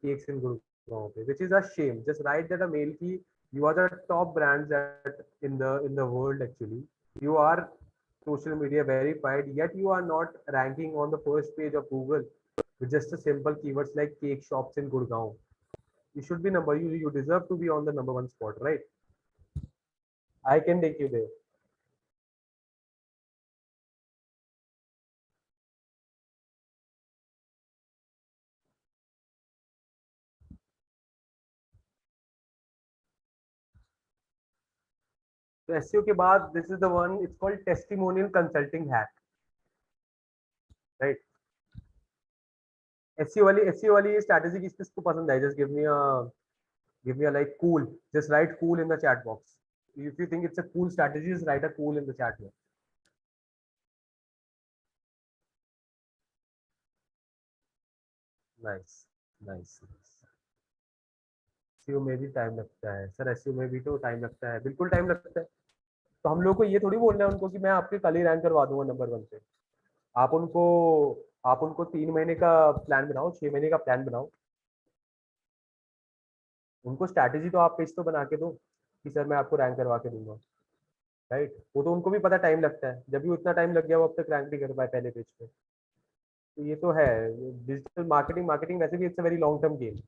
केक्स इन गुड़गांव पे, which is a shame. Just write that a mail की you are the top brands that in the world actually, you are social media verified, yet you are not ranking on the first page of Google with just a simple keywords like cake shops in Gurgaon. You should be you deserve to be on the number 1 spot, right? I can take you there. तो SEO के बाद this is the one, it's called testimonial consulting hack, right. SEO वाली ये strategy किसको पसंद है, just give me a like cool, just right cool in the chat box. If you think it's a cool strategy, just write a cool in the chat here. Nice, nice. SEO में भी time लगता है sir, SEO में भी तो time लगता है, बिल्कुल टाइम लगता है। तो हम लोग को ये थोड़ी बोलना है उनको कि मैं आपके कल ही रैंक करवा दूंगा नंबर 1 पे। आप उनको आप उनको 3 महीने का प्लान बनाओ, 6 महीने का प्लान बनाओ, उनको स्ट्रैटेजी तो आप पेज तो बना के दो कि सर मैं आपको रैंक करवा के दूंगा, राइट। वो तो उनको भी पता टाइम लगता है, जब भी उतना टाइम लग गया वो अब तक रैंक नहीं कर पाए पहले पेज पे। तो ये तो है डिजिटल मार्केटिंग वैसे भी it's a very long term game.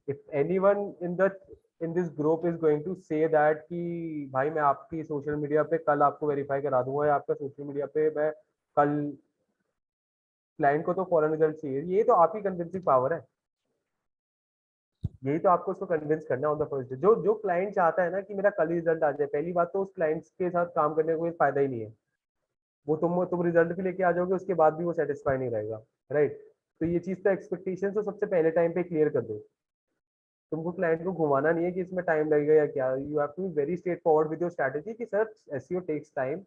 If anyone in this group is going to say that कि भाई मैं आपकी सोशल मीडिया पे कल आपको वेरीफाई करा दूंगा, या आपका सोशल मीडिया पे मैं कल, क्लाइंट को तो फॉरन रिजल्ट चाहिए, ये तो आपकी कन्विंसिंग पावर है, यही तो आपको उसको कन्विंस करना ऑन द फर्स्ट डे। जो जो क्लाइंट चाहता है ना कि मेरा कल ही रिजल्ट आ जाए, पहली बात तो उस क्लाइंट्स के साथ काम करने का कोई फायदा ही नहीं है, वो तुम रिजल्ट भी लेके आ जाओगे उसके बाद भी वो सेटिस्फाई नहीं रहेगा, राइट। तो ये चीज तो एक्सपेक्टेशन तो सबसे पहले टाइम पे क्लियर कर दो। तुमको क्लाइंट को घुमाना नहीं है कि इसमें टाइम लगेगा या क्या, you have to be very straight forward with your strategy कि sir SEO takes time,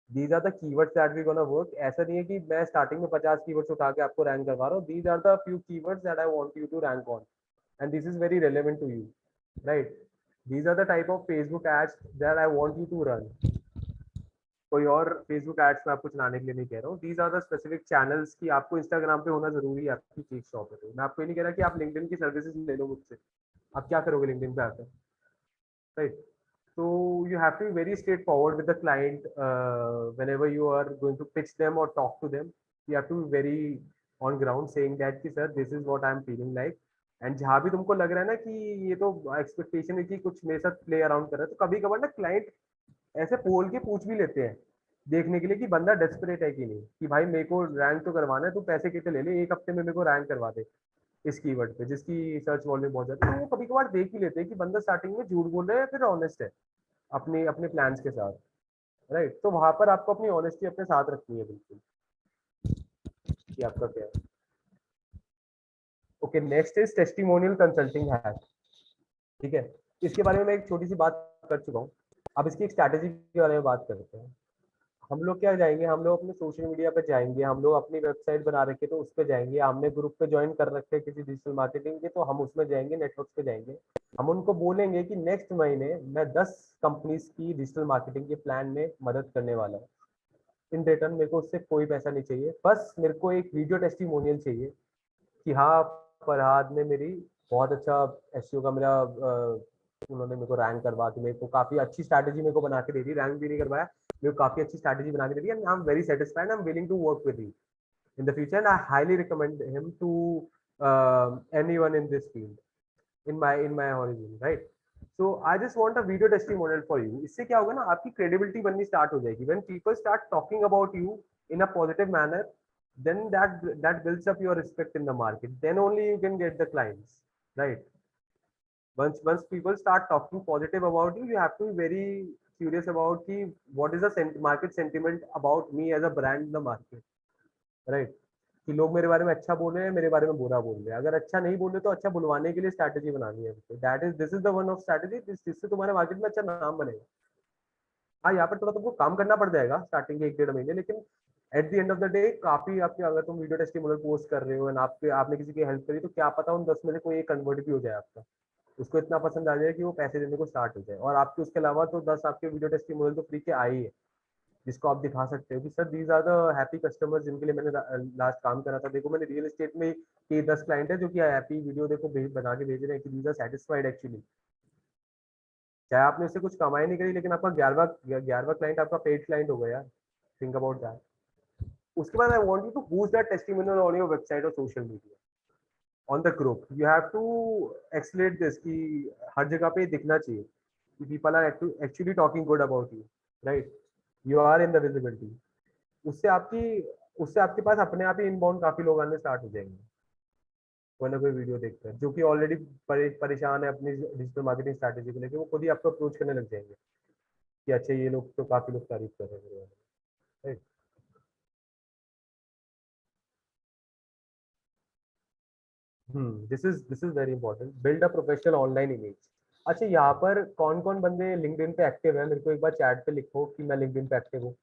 these are the keywords that we gonna work. ऐसा नहीं है कि मैं स्टार्टिंग में 50 कीवर्ड्स उठा के आपको रैंक करवा रहा हूँ, these are the few keywords that I want you to rank on and this is very relevant to you, right. These are the type of Facebook ads that I want you to run. कोई और Facebook ads में आपको चलाने के लिए नहीं कह रहा हूँ, these are the specific channels की आपको इंस्टाग्राम पे होना जरूरी है आपकी केक शॉप है। तो मैं आपको ये नहीं कह रहा कि आप लिंक्डइन की सर्विसेज ले लो मुझसे, आप क्या करोगे लिंक्डइन पे आकर, right. So you have to be very straightforward with the client whenever you are going to pitch them or talk to them. You have to be very on ground saying that sir this is what I am feeling like and जहाँ भी तुमको लग रहा है ना कि ये तो एक्सपेक्टेशन है कि कुछ मेरे साथ प्ले अराउंड कर रहा है, तो कभी कभार ना क्लाइंट ऐसे पोल के पूछ भी लेते हैं देखने के लिए कि बंदा डेस्परेट है कि नहीं, कि भाई मेरे को रैंक तो करवाना है, तू पैसे कितने ले ले, एक हफ्ते में मेरे को रैंक करवा दे इस कीवर्ड पे जिसकी सर्च वॉल्यूम बहुत ज्यादा है। तो वो कभी कभार देख ही लेते हैं कि बंदा स्टार्टिंग में झूठ बोल रहा है या फिर ऑनेस्ट है अपने अपने प्लान्स के साथ, राइट। तो वहां पर आपको अपनी ऑनेस्टी अपने साथ रखनी है बिल्कुल, कि आपका क्या है। Okay, next is testimonial consulting hack. ठीक है, इसके बारे में मैं एक छोटी सी बात कर चुका हूँ। अब इसकी एक स्ट्रैटेजी के बारे में बात करते हैं। हम लोग क्या जाएंगे, हम लोग अपने सोशल मीडिया पे जाएंगे, हम लोग अपनी वेबसाइट बना रखे तो उस पर जाएंगे, हमने ग्रुप पे ज्वाइन कर रखे हैं किसी डिजिटल मार्केटिंग के तो हम उसमें जाएंगे, नेटवर्क पे जाएंगे। हम उनको बोलेंगे कि नेक्स्ट महीने मैं 10 कंपनीज की डिजिटल मार्केटिंग के प्लान में मदद करने वाला हूँ। इन रिटर्न मेरे को उससे कोई पैसा नहीं चाहिए, बस मेरे को एक वीडियो टेस्टिमोनियल चाहिए कि हाँ फरहाद ने मेरी बहुत अच्छा एसईओ का मेरा उन्होंने मेरे को रैंक करवा के मेरे को काफी अच्छी स्ट्रैटेजी मेरे को बना के दे दी, रैंक भी नहीं करवाया, मेरे को काफी अच्छी स्ट्रैटेजी बना के दे दी, and I am very satisfied, I am willing to work with you in the future, and I highly recommend him to anyone in this field in my horizon, right? So I just want a video testimonial for you. इससे क्या होगा ना, आपकी credibility बननी start हो जाएगी। When people start talking about you in a positive manner, then that builds up your respect in the market. Then only you can get the clients, right? Once people start talking positive about you, you have to be very curious about ki what is the market sentiment about me as a brand in the market, right? कि लोग मेरे बारे में अच्छा बोल रहे हैं, मेरे बारे में बुरा बोल रहे हैं। अगर अच्छा नहीं बोल रहे तो अच्छा बुलवाने के लिए स्ट्रैटेजी बनानी है। That is this is the one of strategy जिससे तुम्हारे मार्केट में अच्छा नाम बनेगा। हाँ, यहाँ पर थोड़ा तुमको काम करना पड़ जाएगा स्टार्टिंग के 1-1.5 महीने, लेकिन at the end of the day काफी आपके, अगर तुम वीडियो टेस्टिमोनियल पोस्ट कर रहे हो एंड आपने किसी की हेल्प करी तो क्या पता उन 10 में से कोई एक कन्वर्ट भी हो जाए आपका, उसको इतना पसंद आ जाए कि वो पैसे देने को स्टार्ट हो जाए। और आपके उसके अलावा तो 10 आपके वीडियो टेस्टिमोनियल तो फ्री के आए ही है, जिसको आप दिखा सकते हो कि sir these are the happy customers जिनके लिए मैंने लास्ट काम करा था। देखो मैंने रियल एस्टेट में ये 10 क्लाइंट है जो कि हैप्पी वीडियो देखो बना के भेज रहे हैं कि दीज आर सेटिस्फाइड एक्चुअली, चाहे आपने उससे कुछ कमाई नहीं करी लेकिन आपका 11वां क्लाइंट आपका पेड क्लाइंट हो गया। Think about that. उसके बाद I want you to boost that testimonial on your website और social media on the group. You have to escalate this कि हर जगह पे दिखना चाहिए कि people are actually talking good about you, right? You are in the visibility. उससे आपके पास अपने आप ही इनबाउंड काफी लोग आने स्टार्ट हो जाएंगे, कोई ना कोई वीडियो देखकर, जो कि ऑलरेडी परेशान है अपनी डिजिटल मार्केटिंग स्ट्रैटेजी को लेकर, वो खुद ही आपको अप्रोच करने लग जाएंगे कि अच्छा ये लोग तो काफी लोग तारीफ कर रहे हैं मेरे बारे में, right? This is very important, build a professional online image. अच्छा, यहाँ पर कौन कौन बंदे लिंक्डइन पे एक्टिव है, मेरे को एक बार चैट पे लिखो कि मैं लिंक्डइन पे एक्टिव हूँ।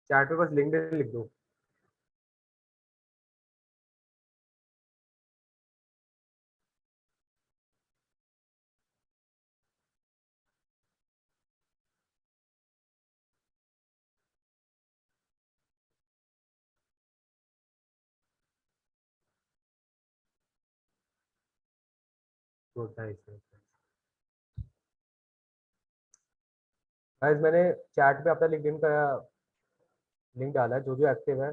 चैट पे बस लिंक्डइन लिख दो। Good, nice. गाइस, मैंने चैट पे अपना लिंक्डइन का लिंक डाला है, जो जो एक्टिव है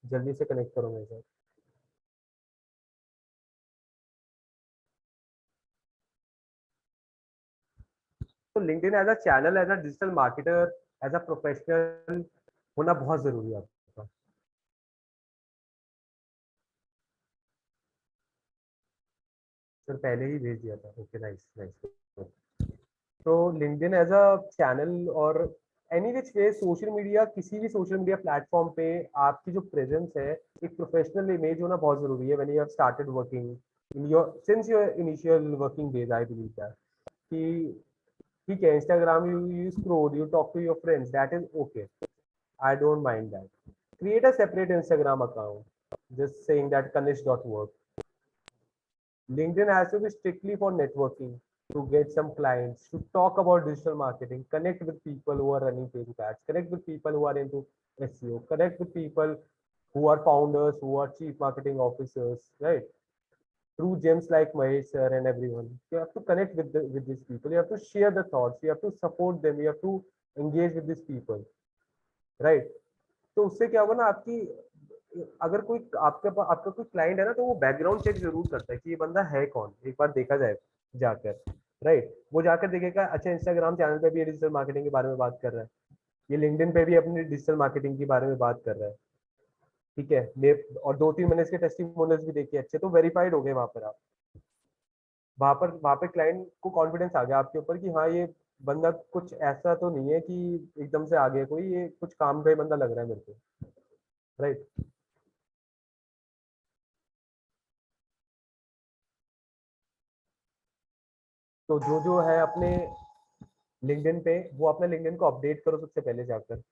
जल्दी से कनेक्ट करो मेरे साथ। तो LinkedIn as a channel, as a digital marketer, as a professional होना बहुत जरूरी है आपका। सर पहले ही भेज दिया था। Okay, nice nice. तो लिंक्डइन एज अ चैनल और any which way social media, किसी भी सोशल मीडिया प्लेटफॉर्म पे आपकी जो प्रेजेंस है, एक प्रोफेशनल इमेज होना बहुत जरूरी है। When you have started working in your since your initial working days, I believe that कि ठीक है, Instagram you scroll, you talk to your friends, that is okay, I don't mind that. Create a separate Instagram account, just saying that Kanish.work. LinkedIn has to be strictly for networking, to get some clients, to talk about digital marketing, connect with people who are running Facebook ads, connect with people who are into SEO, connect with people who are founders, who are chief marketing officers, right? through gems like Mahesh sir and everyone. You have to connect with these people. You have to share the thoughts. You have to support them. You have to engage with these people, right? तो उससे क्या होगा ना, आपकी अगर कोई आपका कोई क्लाइंट है ना, तो वो बैकग्राउंड चेक जरूर करता है कि ये बंदा है कौन, एक बार देखा जाए जाकर, राइट? वो जाकर देखेगा, अच्छा इंस्टाग्राम चैनल पे भी ये डिजिटल मार्केटिंग के बारे में बात कर रहा है, ये लिंक्डइन पे भी अपनी डिजिटल मार्केटिंग के बारे में बात कर रहा है, ठीक है, ले और 2-3 महीने इसके टेस्टिमोनियल्स भी देखिए अच्छे, तो वेरीफाइड हो गए वहां पर आप, वहां पर क्लाइंट को कॉन्फिडेंस आ गया आपके ऊपर कि हाँ ये बंदा कुछ ऐसा तो नहीं है कि एकदम से आ गया कोई, ये कुछ काम का ही बंदा लग रहा है मेरे को, राइट? तो जो है अपने लिंक्डइन पे, वो अपना लिंक्डइन को अपडेट करो सबसे पहले जाकर।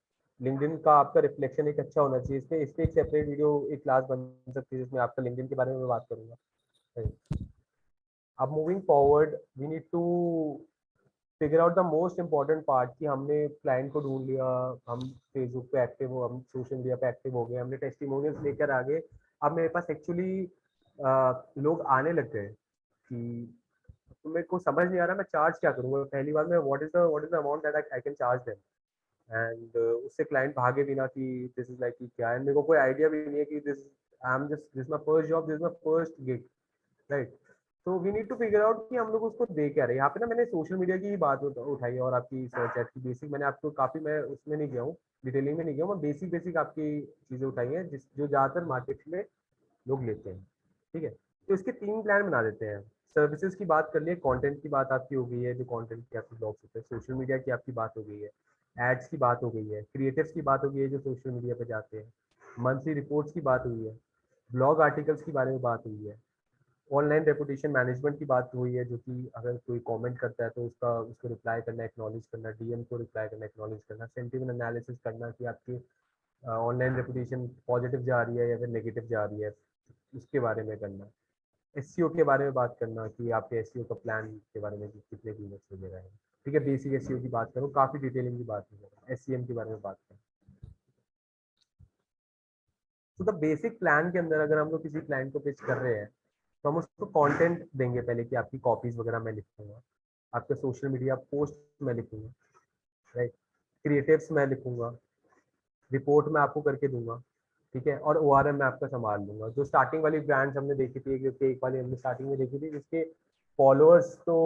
लिंक्डइन का आपका रिफ्लेक्शन एक अच्छा होना चाहिए, इस पे एक सेपरेट वीडियो, एक क्लास बन सकती है जिसमें आपका लिंक्डइन के बारे में मैं बात करूंगा। अब moving forward we need to figure out the most important part कि हमने क्लाइंट को ढूंढ लिया, हम फेसबुक पे एक्टिव हो, हम सोशल मीडिया पे एक्टिव हो गए, हमने टेस्टिमोनियल्स लेकर आ गए, अब मेरे पास एक्चुअली लोग आने लग गए कि तो मेरे को समझ नहीं आ रहा मैं चार्ज क्या करूँगा पहली बार में, what is the amount that I can charge them, and उससे क्लाइंट भागे भी ना कि दिस इज लाइक कि क्या है, मेरे को कोई आइडिया भी नहीं है कि this my first job, this my first gig, right? तो we need to figure out कि हम लोग उसको दे क्या रहे हैं। यहाँ पे ना मैंने सोशल मीडिया की ही बात उठाई है और आपकी सर्च एड की बेसिक, मैंने आपको काफी, मैं उसमें नहीं गया हूँ, डिटेलिंग में नहीं गया हूँ, मैं बेसिक बेसिक आपकी चीजें उठाई हैं जो ज्यादातर मार्केट में लोग लेते हैं, ठीक है? तो इसके 3 प्लान बना देते हैं। सर्विसेज की बात कर लिए, कंटेंट की बात आपकी हो गई है, जो कंटेंट की आपकी ब्लॉग्स होते हैं, सोशल मीडिया की आपकी बात हो गई है, एड्स की बात हो गई है, क्रिएटिव्स की बात हो गई है जो सोशल मीडिया पे जाते हैं, मंथली रिपोर्ट्स की बात हुई है, ब्लॉग आर्टिकल्स के बारे में बात हुई है, ऑनलाइन रेपुटेशन मैनेजमेंट की बात हुई है, जो कि अगर कोई कमेंट करता है तो उसको रिप्लाई करना, एक्नॉलेज करना, डीएम को रिप्लाई करना, एक्नॉलेज करना, सेंटिमेंट एनालिसिस करना कि आपकी ऑनलाइन रेपुटेशन पॉजिटिव जा रही है या फिर नेगेटिव जा रही है, उसके बारे में करना, एसईओ के बारे में बात करना कि आपके एसईओ का प्लान के बारे में कि कितने कीमत वगैरह है, ठीक है? बेसिक एसईओ की बात करूँ, काफी डिटेलिंग की बात करूँ, एसईएम के बारे में बात करूँ। तो द बेसिक प्लान के अंदर अगर हम लोग किसी क्लाइंट को पिच कर रहे हैं तो हम उसको कंटेंट देंगे पहले कि आपकी कॉपीज वगैरह मैं लिखूंगा, आपके सोशल मीडिया पोस्ट मैं लिखूंगा, राइट? क्रिएटिव्स मैं लिखूंगा, रिपोर्ट मैं आपको करके दूंगा, ठीक है? और ओआरएम मैं आपका संभाल लूंगा। जो स्टार्टिंग वाली ब्रांड्स हमने देखी थी, जो केक वाली हमने स्टार्टिंग में देखी थी, जिसके फॉलोअर्स तो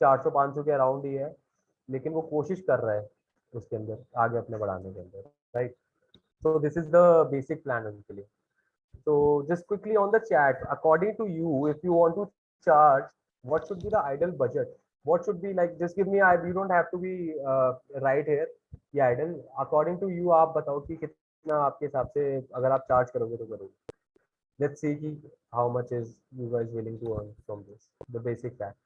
400-500 के अराउंड ही है, लेकिन वो कोशिश कर रहा है उसके अंदर आगे अपने बढ़ाने के अंदर, right? So this is the basic plan उनके लिए। So just quickly on the chat, according to you, if you want to charge, what should be the ideal budget? What should be like? Just give me. You don't have to be right here. ये ideal. According to you, आप बताओ कि कितना आपके हिसाब से अगर आप चार्ज करोगे तो करोगे। Let's see कि how much is you guys willing to earn from this. The basic fact.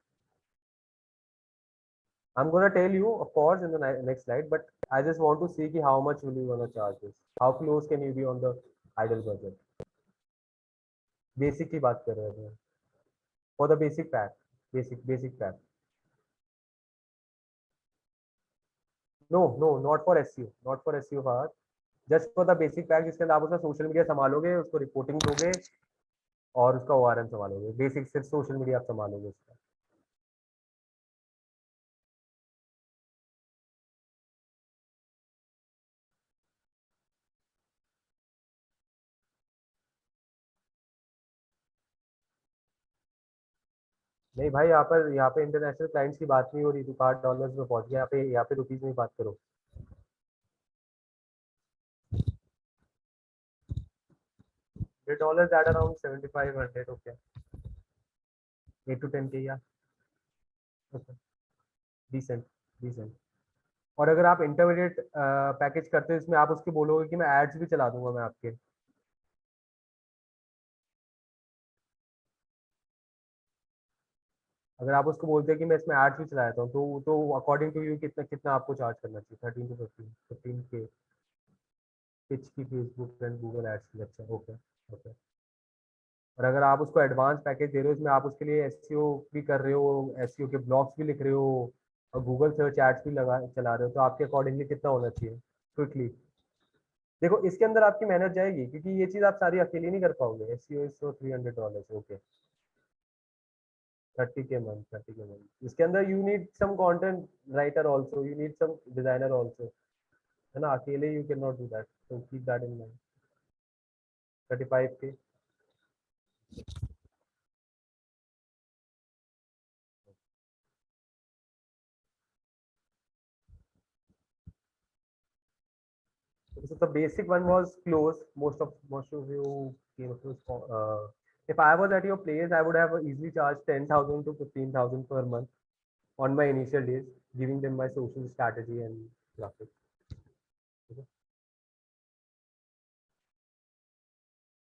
I'm gonna tell you, of course, in the next slide, but I just want to see कि how much will you wanna charge this? How close can you be on the ideal budget? Basic की बात कर रहे हैं for the basic pack, basic pack. No no, not for SEO, not for SEO part, just for the basic pack जिसके अंदर आप उसका social media संभालोगे, उसको रिपोर्टिंग दोगे और उसका ओआरएम संभालोगे, बेसिक सिर्फ सोशल मीडिया आप संभालोगे उसका। नहीं भाई, यहाँ पे इंटरनेशनल क्लाइंट्स की बात नहीं हो रही, तो कार्ड डॉलर्स में पहुंच गया, यहाँ पे रुपीज में बात करो। The dollars at around 7500, okay, 8 to 10 के या डिसेंट डिसेंट। और अगर आप इंटरमीडिएट पैकेज करते हो इसमें, आप उसके बोलोगे कि मैं एड्स भी चला दूंगा मैं आपके, अगर आप उसको बोलते हैं कि मैं इसमें एड्स भी चला देता हूँ, तो अकॉर्डिंग टू यू कितना कितना आपको चार्ज करना चाहिए? 13 to 15 के पिच की फेसबुक एंड गूगल एड्स की। अच्छा, ओके ओके। और अगर आप उसको एडवांस पैकेज दे रहे हो, इसमें आप उसके लिए एसईओ भी कर रहे हो, एसईओ के ब्लॉग्स भी लिख रहे हो और गूगल सर्च एड्स भी चला रहे हो, तो आपके अकॉर्डिंगली कितना होना चाहिए क्विकली? देखो इसके अंदर आपकी मेहनत जाएगी, क्योंकि ये चीज आप सारी अकेले नहीं कर पाओगे। SEO is $300, okay. 30K month, 30K month. इसके अंदर you need some content writer also, you need some designer also, है ना? अकेले you cannot do that, so keep that in mind. 35K. So the basic one was close. Most of you came across. If I was at your place, I would have easily charged 10,000 to 15,000 per month on my initial days, giving them my social strategy and graphics. Okay.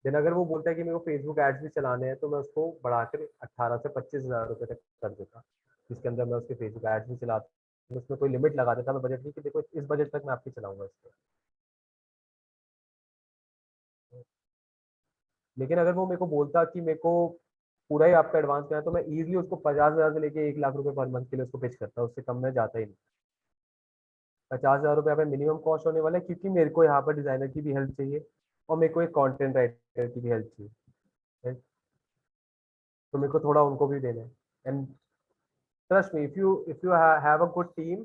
Then अगर वो बोलता है कि मेरे को Facebook ads भी चलाने हैं तो मैं उसको बढ़ाकर 18 से 25,000 रुपए तक कर देता, जिसके अंदर मैं उसके फेसबुक एड्स भी चलाता, उसमें कोई लिमिट लगा देता मैं बजट नहीं कि देखो इस बजट तक मैं आपकी चलाऊंगा इसको। लेकिन अगर वो मेरे को बोलता कि मेरे को पूरा ही आपका एडवांस करना है तो मैं इजीली उसको 50,000 से लेके 1 लाख रुपए पर मंथ के लिए उसको पिच करता, उससे कम में जाता ही नहीं। 50,000 रुपये पे मिनिमम कॉस्ट होने वाला है, क्योंकि मेरे को यहाँ पर डिजाइनर की भी हेल्प चाहिए और मेरे को एक कंटेंट राइटर की भी हेल्प चाहिए, right? तो मेरे को थोड़ा उनको भी देना है। And trust me, if you have a good team,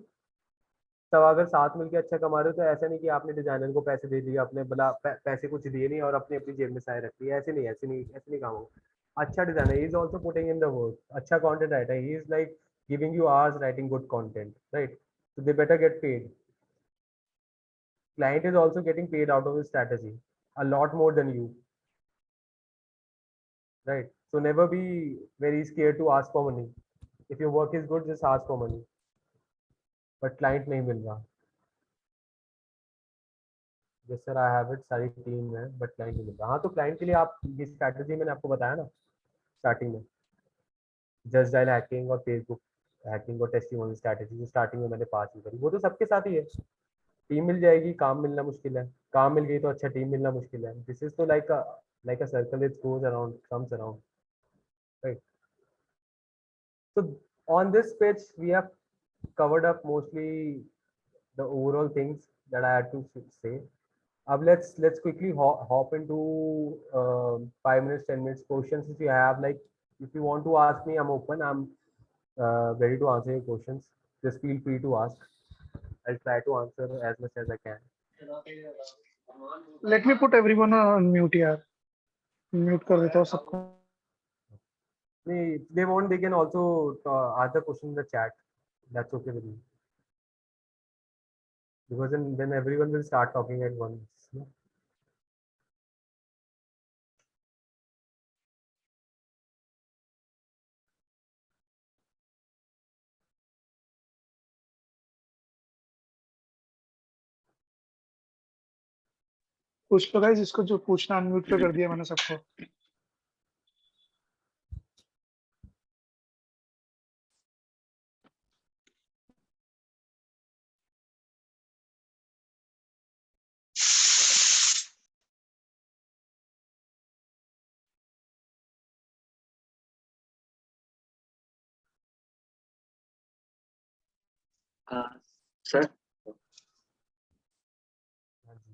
तब अगर साथ मिलके अच्छा कमा रहे हो तो ऐसा नहीं कि आपने डिजाइनर को पैसे दे दिए, अपने भला पैसे कुछ दिए नहीं और अपनी अपनी जेब में साए रख दिए, ऐसे नहीं काम होगा। अच्छा designer, he is also putting in the work, अच्छा content writer, he is like giving you hours writing good content, right? So they better get paid. Client is also getting paid out of his strategy a lot more than you, right? So never be very scared to ask for money. If your work is good, just ask for money. But client नहीं मिल रहा, yes sir I have it, सारी team है but client नहीं मिल रहा। हाँ तो client के लिए आप ये स्ट्रैटेजी मैंने आपको बताया ना स्टार्टिंग में, जस्ट डायल हैकिंग और फेसबुक हैकिंग और टेस्टिमोनियल स्ट्रैटेजी जो स्टार्टिंग में मैंने 5 करी, वो तो सबके साथ ही है। टीम मिल जाएगी, काम मिलना मुश्किल है, काम मिल गई तो अच्छा टीम मिलना मुश्किल है। दिस इज तो like a circle, it goes around, comes around, right? So on this pitch we have covered up mostly the overall things that I had to say. Let's quickly hop into 5 minutes, 10 minutes questions. If you have, like, if you want to ask me, I'm open. I'm ready to answer your questions. Just feel free to ask. I'll try to answer as much as I can. Let me put everyone on mute यार, mute कर देता हूँ सबको। They won't. They can also ask the question in the chat. That's okay with me. Because then everyone will start talking at once. No? पूछ लो guys, इसको जो पूछना unmute पे कर दिया मैंने सबको। सर हाँ जी।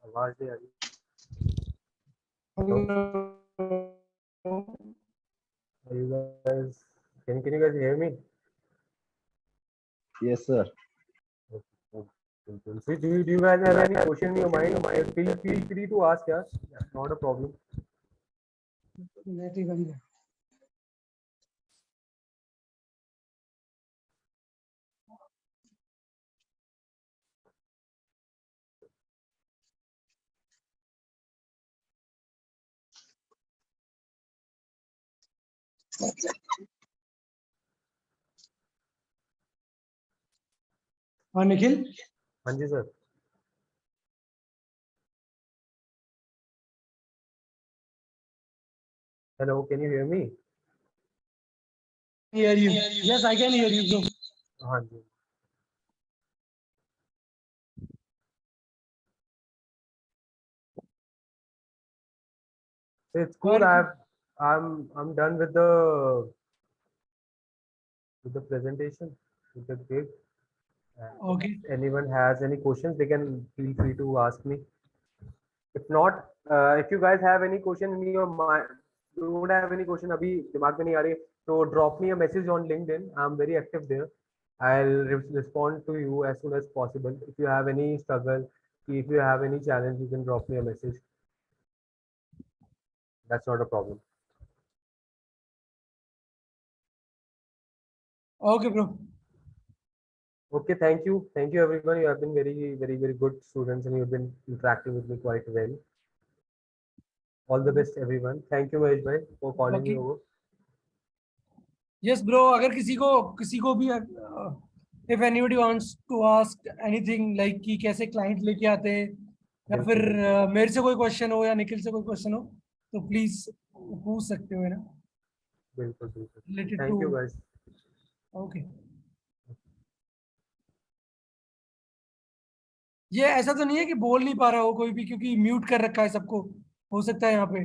आवाज नहीं आ रही। Are you guys, can you guys hear me? Yes, sir. So do you guys have any question in your mind? Feel free to ask, yeah. Not a problem. Net ही बंद है। हाँ निखिल, हाँ जी sir. Hello, can you hear me? hear you. Yes, I can hear you, bro. हाँ जी। So it's cool. और I'm done with the presentation, with the gig. okay. If anyone has any questions, they can feel free to ask me. If not, if you guys have any question in your mind, don't have any question अभी दिमाग में नहीं आ रही, तो drop me a message on LinkedIn. I'm very active there. I'll respond to you as soon as possible. If you have any struggle, if you have any challenge, you can drop me a message. That's not a problem. Okay, bro. Okay, thank you. Thank you everyone. You have been very good students and you've been interacting with me quite well. All the best everyone. Thank you Mahesh bhai for calling me Okay. over. Yes, bro. अगर किसी को भी if anybody wants to ask anything like कि कैसे client लेके आते हैं या फिर बिल्कुल मेरे से कोई क्वेश्चन हो या निखिल से कोई क्वेश्चन हो तो प्लीज पूछ सकते हो, है ना, बिल्कुल related Thank you to. guys. Okay. ये ऐसा तो नहीं है कि बोल नहीं पा रहा हो कोई भी क्योंकि म्यूट कर रखा है सबको, हो सकता है यहाँ पे.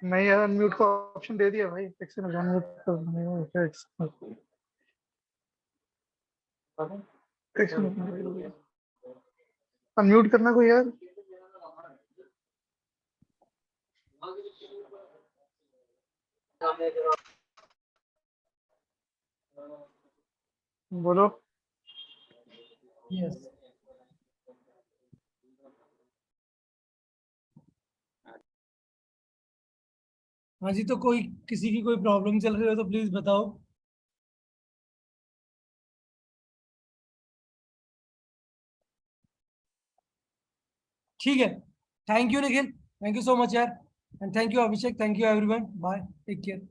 नहीं यार, म्यूट का ऑप्शन दे दिया भाई, एक सेकंड म्यूट कर दूंगा, एक सेकंड अनम्यूट करना कोई यार. बोलो. यस. हाँ जी, तो कोई किसी की कोई प्रॉब्लम चल रही हो तो प्लीज बताओ. ठीक है. Thank you Nikhil, thank you so much यार, and thank you Abhishek, thank you everyone, bye, take care.